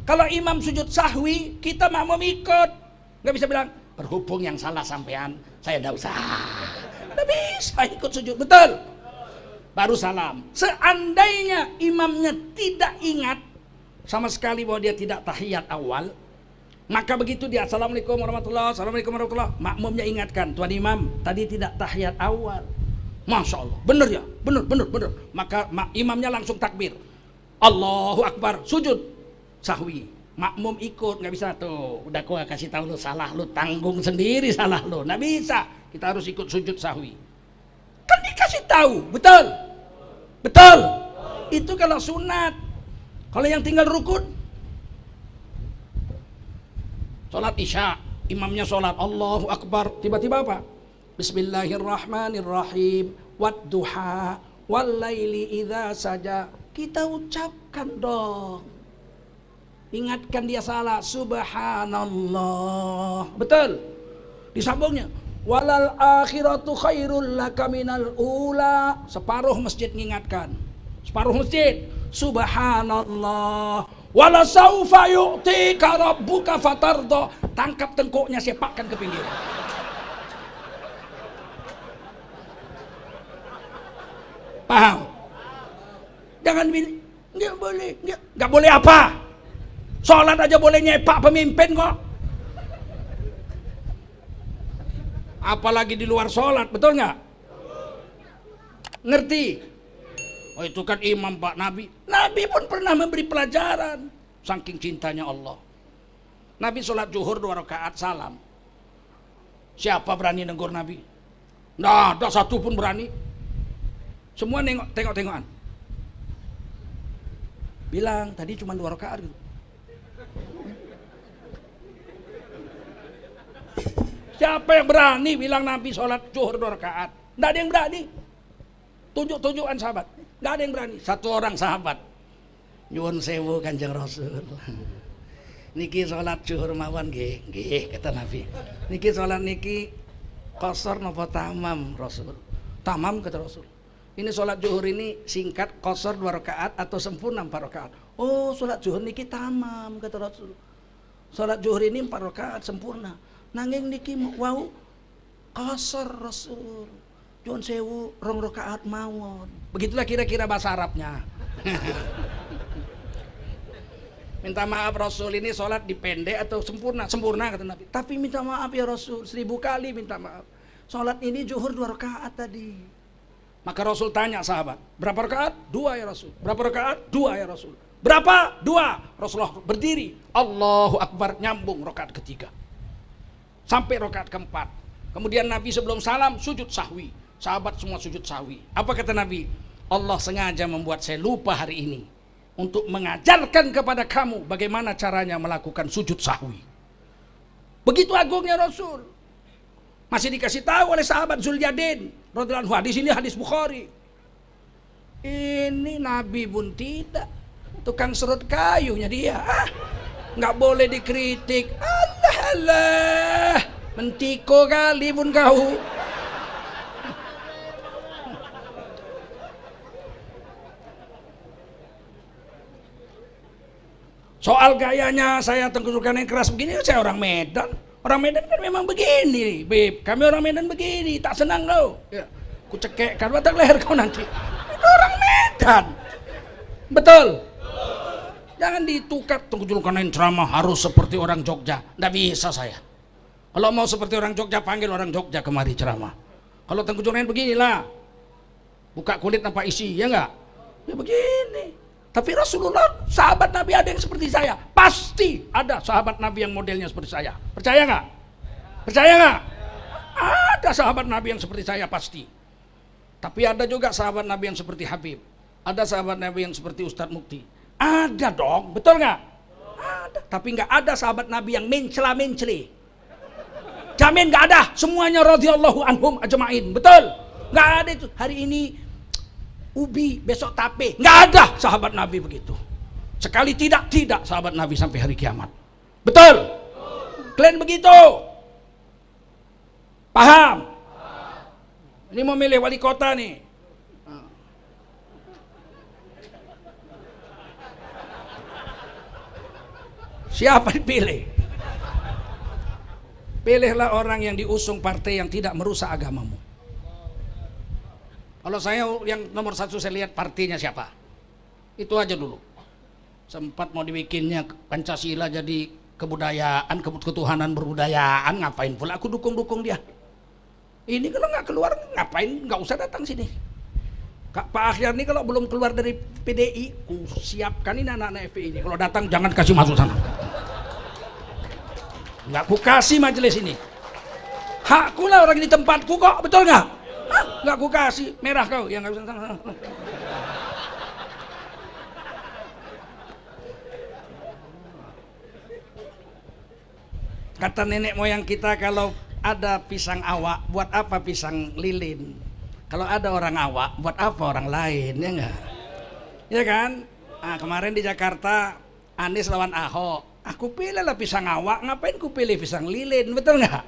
Kalau imam sujud sahwi, kita makmum ikut. Nggak bisa bilang, berhubung yang salah sampean, saya nggak usah. Nggak bisa ikut sujud, betul? Baru salam. Seandainya imamnya tidak ingat, sama sekali bahwa dia tidak tahiyat awal, maka begitu dia assalamualaikum warahmatullahi, assalamualaikum warahmatullahi, makmumnya ingatkan, tuan imam tadi tidak tahiyat awal. Masya Allah, bener ya, bener. Maka imamnya langsung takbir, Allahu Akbar, sujud sahwi. Makmum ikut, nggak bisa tuh. Udah gua kasih tahu lu salah, lu tanggung sendiri salah lu. Nggak bisa, kita harus ikut sujud sahwi. Kan dikasih tahu, betul. Itu kalau sunat. Kalau yang tinggal rukun, sholat isya, imamnya sholat Allahu Akbar, tiba-tiba apa? Bismillahirrahmanirrahim, wadduha, wallaili idza saja. Kita ucapkan dong. Ingatkan dia salah, subhanallah. Betul. Disambungnya, walal akhiratu khairul laka minal ula. Separuh masjid mengingatkan. Separuh masjid, subhanallah. Wala saufa yu'tika rabbuka fatardo. Tangkap tengkuknya, sepakkan ke pinggir. Paham? Jangan bilang, nggak boleh apa? Sholat aja boleh nyepak pemimpin kok. Apalagi di luar sholat, betul nggak? Ngerti? Oh itu kan imam Pak Nabi. Nabi pun pernah memberi pelajaran. Saking cintanya Allah. Nabi sholat zuhur 2 rakaat salam. Siapa berani negur Nabi? Nah, ada satu pun berani. Semua tengok-tengokan. Bilang tadi cuma 2 rakaat gitu. Siapa yang berani bilang Nabi sholat zuhur 2 rakaat? Nggak ada yang berani. Tunjuk-tunjukan sahabat. Nggak ada yang berani. Satu orang sahabat. Nyuwun sewu Kanjeng Rasul. Niki sholat zuhur mawon nggih, kata Nabi. Niki sholat niki qasar napa tamam Rasul? Tamam kata Rasul. Ini sholat zuhur ini singkat, qasar 2 rakaat atau sempurna 4 rakaat. Oh, sholat zuhur niki tamam kata Rasul. Sholat zuhur ini 4 rakaat sempurna. Nanging niki wau qasar Rasul. Juan sewu 2 rakaat mawon. Begitulah kira-kira bahasa Arabnya. Minta maaf Rasul ini sholat dipendek atau sempurna? Sempurna kata Nabi. Tapi minta maaf ya Rasul, 1000 kali minta maaf. Sholat ini zuhur 2 rakaat tadi. Maka Rasul tanya sahabat, berapa rakaat? 2 ya Rasul. Berapa rakaat? 2 ya Rasul. Berapa? 2. Rasulullah berdiri, Allahu Akbar, nyambung rakaat ketiga sampai rakaat keempat. Kemudian Nabi sebelum salam sujud sahwi. Sahabat semua sujud sahwi. Apa kata Nabi? Allah sengaja membuat saya lupa hari ini untuk mengajarkan kepada kamu bagaimana caranya melakukan sujud sahwi. Begitu agungnya Rasul. Masih dikasih tahu oleh sahabat Zuljadin radhiyallahu anhu. Di sini hadis Bukhari. Ini Nabi pun tidak. Tukang serut kayunya dia. Nggak boleh dikritik. Allah, mentiko kali pun kau. Soal gayanya saya Tengku Zulkarnain keras begini, saya orang Medan. Orang Medan kan memang begini, Beb. Kami orang Medan begini, tak senang kau. Ya, ku cekekkan batang leher kau nanti. Itu orang Medan. Betul. Jangan ditukar Tengku Zulkarnain ceramah harus seperti orang Jogja. Nggak bisa saya. Kalau mau seperti orang Jogja, panggil orang Jogja kemari ceramah. Kalau Tengku Zulkarnain beginilah. Buka kulit tanpa isi, ya enggak? Ya begini. Tapi Rasulullah, sahabat Nabi ada yang seperti saya. Pasti ada sahabat Nabi yang modelnya seperti saya. Percaya nggak? Percaya nggak? Ada sahabat Nabi yang seperti saya pasti. Tapi ada juga sahabat Nabi yang seperti Habib. Ada sahabat Nabi yang seperti Ustadz Mukti. Ada dong, betul nggak? Ada. Tapi nggak ada sahabat Nabi yang mencela-mencela. Jamin nggak ada. Semuanya radhiyallahu anhum ajma'in. Betul? Nggak ada itu. Hari ini ubi, besok tape. Nggak ada sahabat Nabi begitu. Sekali tidak sahabat Nabi sampai hari kiamat. Betul? Kalian begitu? Paham? Ini mau milih wali kota nih. Siapa dipilih? Pilihlah orang yang diusung partai yang tidak merusak agamamu. Kalau saya yang nomor 1 saya lihat partinya siapa. Itu aja dulu. Sempat mau dibikinnya Pancasila jadi kebudayaan, ketuhanan berbudayaan, ngapain pula aku dukung-dukung dia. Ini kalau nggak keluar, ngapain, nggak usah datang sini. Pak Akhyar ini kalau belum keluar dari PDI, ku siapkan ini anak-anak FPI ini. Kalau datang jangan kasih masuk sana. Nggak ku kasih majelis ini. Hakku lah orang di tempatku kok, betul nggak? Nggak ku kasih, merah kau yang nggak bisa sana. Kata nenek moyang kita, kalau ada pisang awak, buat apa pisang lilin? Kalau ada orang awak, buat apa orang lain, ya enggak? Ya kan? Nah, kemarin di Jakarta, Anies lawan Ahok. Aku pilih lah pisang awak, ngapain ku pilih pisang lilin, betul nggak?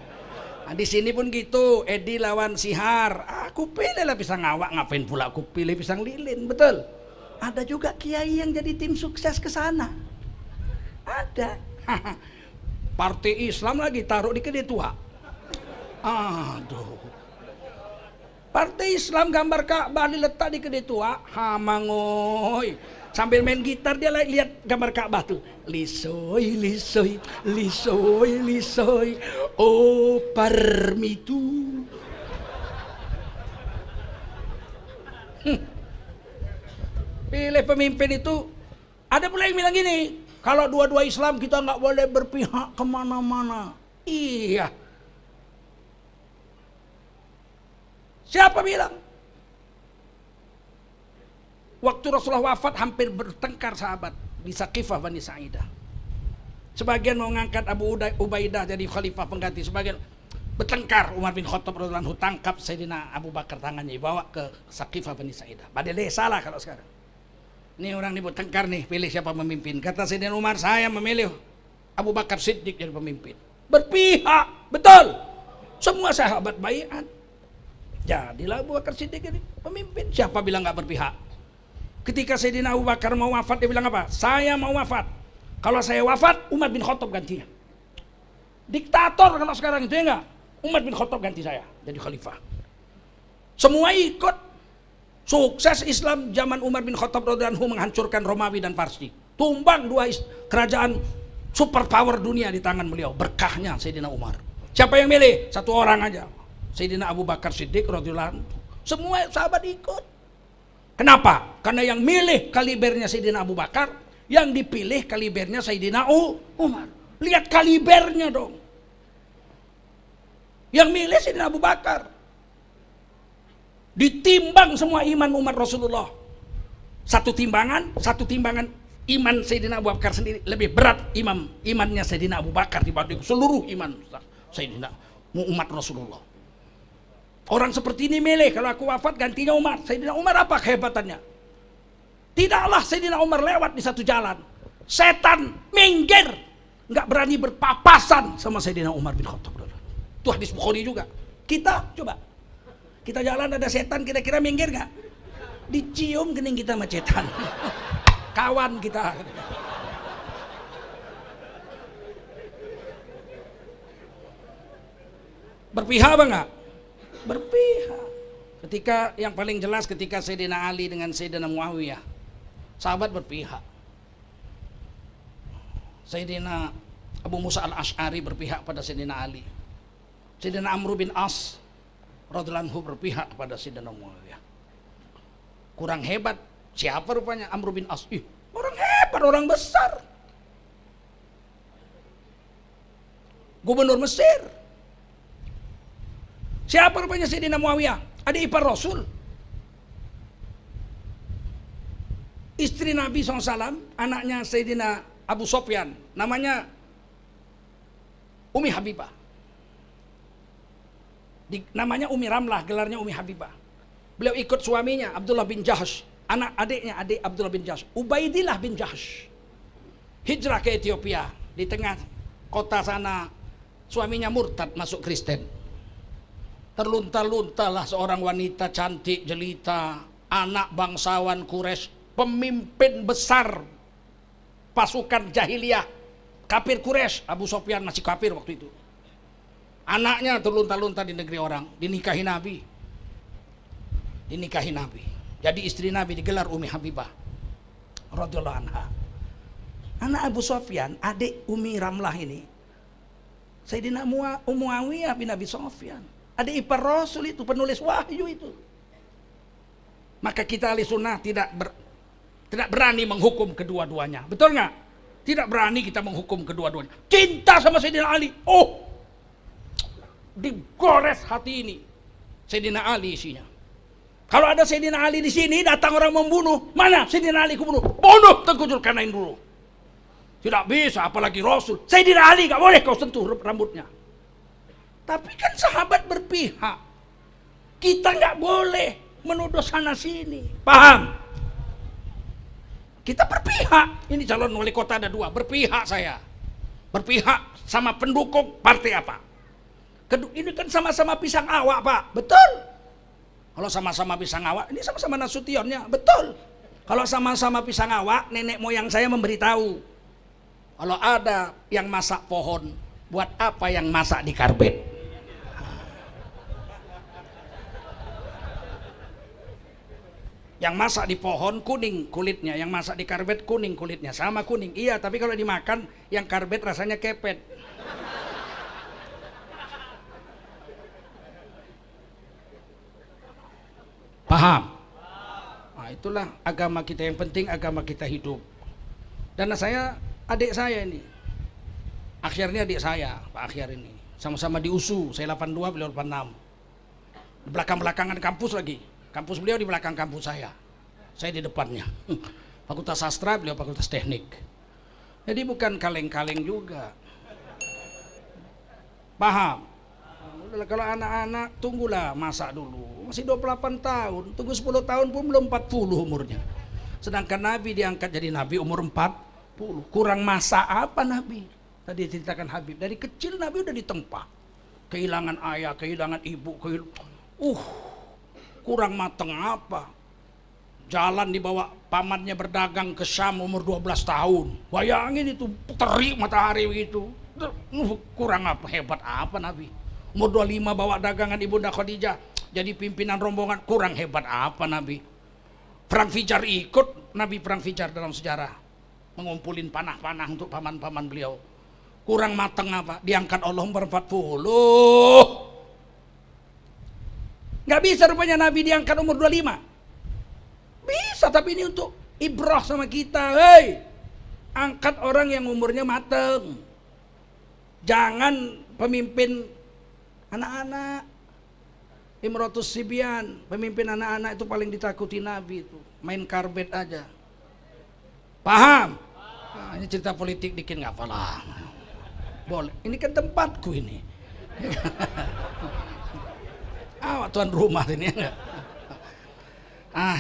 Nah, di sini pun gitu, Edi lawan Sihar. Aku pilih lah pisang awak, ngapain pula aku pilih pisang lilin, betul? Ada juga kiai yang jadi tim sukses ke sana. Ada. Partai Islam lagi taruh di Kedai Tua. Aduh. Partai Islam gambar Ka'bah diletak di Kedai Tua. Hamangoy. Sambil main gitar dia lihat gambar Ka'bah tuh. Lisoy, lisoy, lisoy, lisoy. Oh parmitu. Pilih pemimpin itu. Ada pula yang bilang gini, kalau dua-dua Islam kita nggak boleh berpihak kemana-mana. Iya. Siapa bilang? Waktu Rasulullah wafat hampir bertengkar sahabat di Saqifah Bani Sa'idah. Sebagian mau ngangkat Abu Ubaidah jadi khalifah pengganti, sebagian bertengkar. Umar bin Khattab radhiyallahu anhu tangkap Sayyidina Abu Bakar, tangannya dibawa ke Saqifah Bani Sa'idah. Padahal dia salah kalau sekarang. Ini orang ini bertengkar nih, pilih siapa pemimpin. Kata Sayyidina Umar, saya memilih Abu Bakar Siddiq jadi pemimpin. Berpihak, betul. Semua sahabat baiat. Jadilah Abu Bakar Siddiq ini pemimpin. Siapa bilang nggak berpihak? Ketika Sayyidina Abu Bakar mau wafat, dia bilang apa? Saya mau wafat. Kalau saya wafat, Umar bin Khattab gantinya. Diktator kalau sekarang itu, ya enggak? Umar bin Khattab ganti saya jadi khalifah. Semua ikut. Sukses Islam zaman Umar bin Khattab radhiyallahu anhu menghancurkan Romawi dan Parsi. Tumbang dua kerajaan superpower dunia di tangan beliau. Berkahnya Sayyidina Umar. Siapa yang milih? Satu orang aja. Sayyidina Abu Bakar Siddiq radhiyallahu anhu. Semua sahabat ikut. Kenapa? Karena yang milih kalibernya Sayyidina Abu Bakar, yang dipilih kalibernya Sayyidina Umar. Lihat kalibernya dong. Yang milih Sayyidina Abu Bakar. Ditimbang semua iman umat Rasulullah. Satu timbangan iman Sayyidina Abu Bakar sendiri lebih berat imannya Sayyidina Abu Bakar dibanding seluruh iman Sayyidina umat Rasulullah. Orang seperti ini milih, kalau aku wafat gantinya Umar. Sayyidina Umar apa kehebatannya? Tidaklah Sayyidina Umar lewat di satu jalan, setan minggir, nggak berani berpapasan sama Sayyidina Umar bin Khattab. Itu hadis Bukhari juga. Kita coba. Kita jalan ada setan, kira-kira minggir gak? Dicium kening kita sama setan. Kawan kita. Berpihak apa enggak? Berpihak. Ketika yang paling jelas ketika Sayyidina Ali dengan Sayyidina Muawiyah, sahabat berpihak. Sayyidina Abu Musa al-Ash'ari berpihak pada Sayyidina Ali. Sayyidina Amr bin As radhiyallahu anhu berpihak kepada Sayyidina Muawiyah. Kurang hebat. Siapa rupanya Amr bin As? Orang hebat, orang besar. Gubernur Mesir. Siapa rupanya Sayyidina Muawiyah? Adik ipar Rasul. Istri Nabi SAW, anaknya Sayyidina Abu Sofyan, namanya Umi Habibah. Namanya Umi Ramlah, gelarnya Umi Habibah. Beliau ikut suaminya Abdullah bin Jahsh, adik Abdullah bin Jahsh, Ubaidillah bin Jahsh, hijrah ke Ethiopia. Di tengah kota sana suaminya murtad masuk Kristen. Terlunta-luntalah seorang wanita cantik jelita, anak bangsawan Quraisy, pemimpin besar pasukan jahiliyah kafir Quraisy. Abu Sofyan masih kafir waktu itu. Anaknya terlunta-lunta di negeri orang, dinikahi Nabi. Jadi istri Nabi digelar Umi Habibah radhiyallahu anha. Anak Abu Sofyan, adik Umi Ramlah ini, Sayyidina Muawiyah bin Abi Sofyan, adik ipar Rasul itu, penulis wahyu itu. Maka kita ahli sunnah tidak berani menghukum kedua-duanya. Betul nggak? Tidak berani kita menghukum kedua-duanya. Cinta sama Sayyidina Ali. Oh, digores hati ini. Sayyidina Ali isinya. Kalau ada Sayyidina Ali di sini, datang orang membunuh. Mana Sayyidina Ali kubunuh? Bunuh Tengku Zulkarnain dulu. Tidak bisa, apalagi Rasul. Sayyidina Ali gak boleh kau sentuh rambutnya. Tapi kan sahabat berpihak. Kita gak boleh menuduh sana sini. Paham? Kita berpihak. Ini calon wali kota ada 2. Berpihak saya. Berpihak sama pendukung partai apa. Ini kan sama-sama pisang awak, Pak. Betul. Kalau sama-sama pisang awak, ini sama-sama Nasutionnya. Betul. Kalau sama-sama pisang awak, nenek moyang saya memberitahu. Kalau ada yang masak pohon, buat apa yang masak di karbet? Yang masak di pohon kuning kulitnya, yang masak di karbet kuning kulitnya, sama kuning. Iya, tapi kalau dimakan yang karbet rasanya kepet. Paham? Nah, itulah agama kita, yang penting agama kita hidup. Dan adik saya ini, akhirnya adik saya, Pak Akhir ini, sama-sama di USU, saya 82, beliau 86. Di belakang-belakangan kampus lagi. Kampus beliau di belakang kampus saya di depannya. Fakultas Sastra, beliau Fakultas Teknik. Jadi bukan kaleng-kaleng juga. Paham? Kalau anak-anak, tunggulah masak dulu. Masih 28 tahun, tunggu 10 tahun pun belum 40 umurnya. Sedangkan Nabi diangkat jadi Nabi umur 40. Kurang masa apa Nabi? Tadi ceritakan Habib, dari kecil Nabi udah ditempa. Kehilangan ayah, kehilangan ibu, kurang mateng apa? Jalan dibawa pamannya berdagang ke Syam umur 12 tahun. Bayangin itu, terik matahari begitu. Kurang apa, hebat apa Nabi? Umur 25 bawa dagangan Ibunda Khadijah, jadi pimpinan rombongan, kurang hebat apa Nabi? Perang Fijar ikut, Nabi perang Fijar dalam sejarah. Mengumpulin panah-panah untuk paman-paman beliau. Kurang mateng apa? Diangkat Allah umur 40. Nggak bisa rupanya Nabi diangkat umur 25. Bisa, tapi ini untuk ibrah sama kita. Hei, angkat orang yang umurnya mateng. Jangan pemimpin anak-anak. Imratus Sibyan, pemimpin anak-anak itu paling ditakuti Nabi itu. Main karbet aja. Paham? Nah, ini cerita politik dikit nggak apa-apa. Boleh. Ini kan tempatku ini. Tuan rumah ini enggak.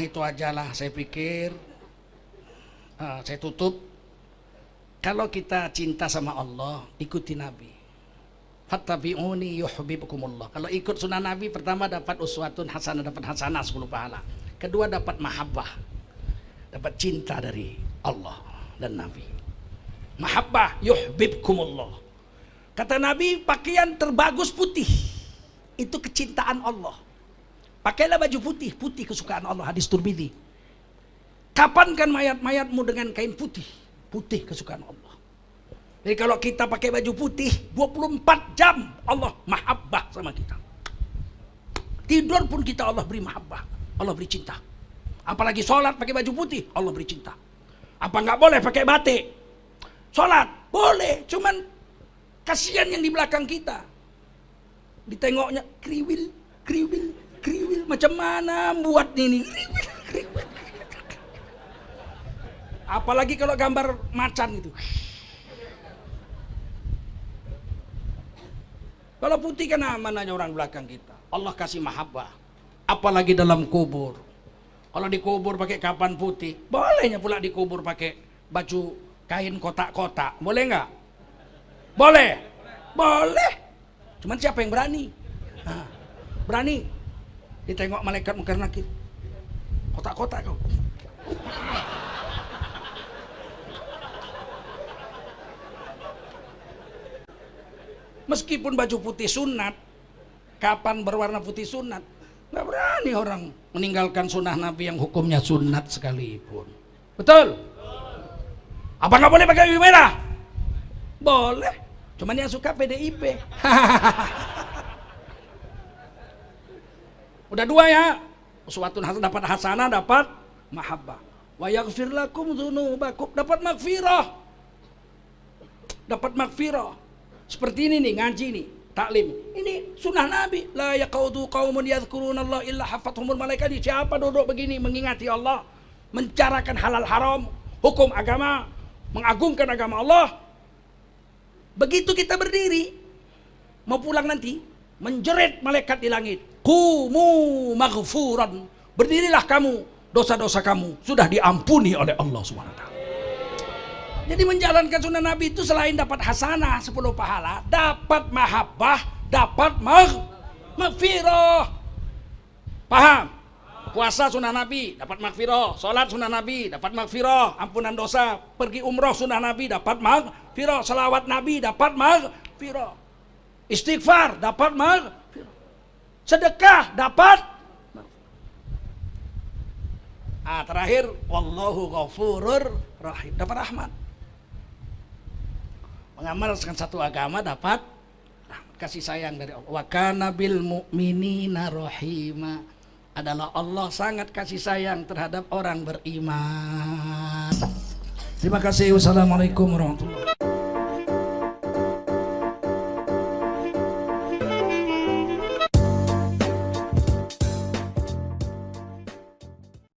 Itu ajalah saya pikir. Saya tutup. Kalau kita cinta sama Allah, ikuti Nabi. Fattabi'uni yuhibbukumullah. Kalau ikut sunnah Nabi, pertama dapat uswatun hasanah, dapat hasanah 10 pahala. Kedua dapat mahabbah, dapat cinta dari Allah dan Nabi. Mahabbah yuhibbukumullah. Kata Nabi, pakaian terbagus putih. Itu kecintaan Allah. Pakailah baju putih, putih kesukaan Allah. Hadis Tirmidzi. Kapan kan mayat-mayatmu dengan kain putih? Putih kesukaan Allah. Jadi kalau kita pakai baju putih 24 jam Allah mahabbah sama kita. Tidur pun kita Allah beri mahabbah, Allah beri cinta. Apalagi sholat pakai baju putih, Allah beri cinta. Apa nggak boleh pakai batik? Sholat boleh, cuman kasihan yang di belakang kita. Ditengoknya kriwil, kriwil, kriwil. Macam mana buat ini? Kriwil, kriwil. Apalagi kalau gambar macan itu. Kalau putih kan aman aja orang belakang kita. Allah kasih mahabbah. Apalagi dalam kubur. Kalau dikubur pakai kapan putih, bolehnya pula dikubur pakai baju kain kotak-kotak. Boleh nggak? Boleh. Boleh. Cuman siapa yang berani? Berani. Ditengok malaikat mungkar nakir. Kotak-kotak kau. Meskipun baju putih sunat, kapan berwarna putih sunat, nggak berani orang meninggalkan sunnah Nabi yang hukumnya sunat sekalipun. Betul? Apa nggak boleh pakai baju merah? Boleh, cuman yang suka PDIP. Udah dua ya, uswatun hasanah, dapat hasanah, dapat mahabbah. Wa yaghfir lakum dzunubakum, dapat maghfirah. Dapat maghfirah. Seperti ini nih, ngaji nih, taklim. Ini sunnah Nabi. La yaqudu qaumun yadhkurunallah illa hafathumul malaikat. Siapa duduk begini mengingati Allah, mencarakan halal haram, hukum agama, mengagungkan agama Allah. Begitu kita berdiri mau pulang nanti, menjerit malaikat di langit, qumu maghfuran, berdirilah kamu, dosa-dosa kamu sudah diampuni oleh Allah SWT. Jadi menjalankan sunnah Nabi itu selain dapat hasanah 10 pahala, dapat mahabbah, dapat maghfirah. Paham? Puasa sunnah Nabi dapat maghfirah, salat sunnah Nabi dapat maghfirah, ampunan dosa, pergi umroh sunnah Nabi dapat maghfirah, salawat Nabi dapat maghfirah, istighfar dapat maghfirah, sedekah dapat. Terakhir, wallahu ghafurur rahim, dapat rahmat. Mengamalkan satu agama dapat kasih sayang dari Allah. Wa kana bil mu'minina rahima, adalah Allah sangat kasih sayang terhadap orang beriman. Terima kasih. Wassalamualaikum warahmatullahi wabarakatuh.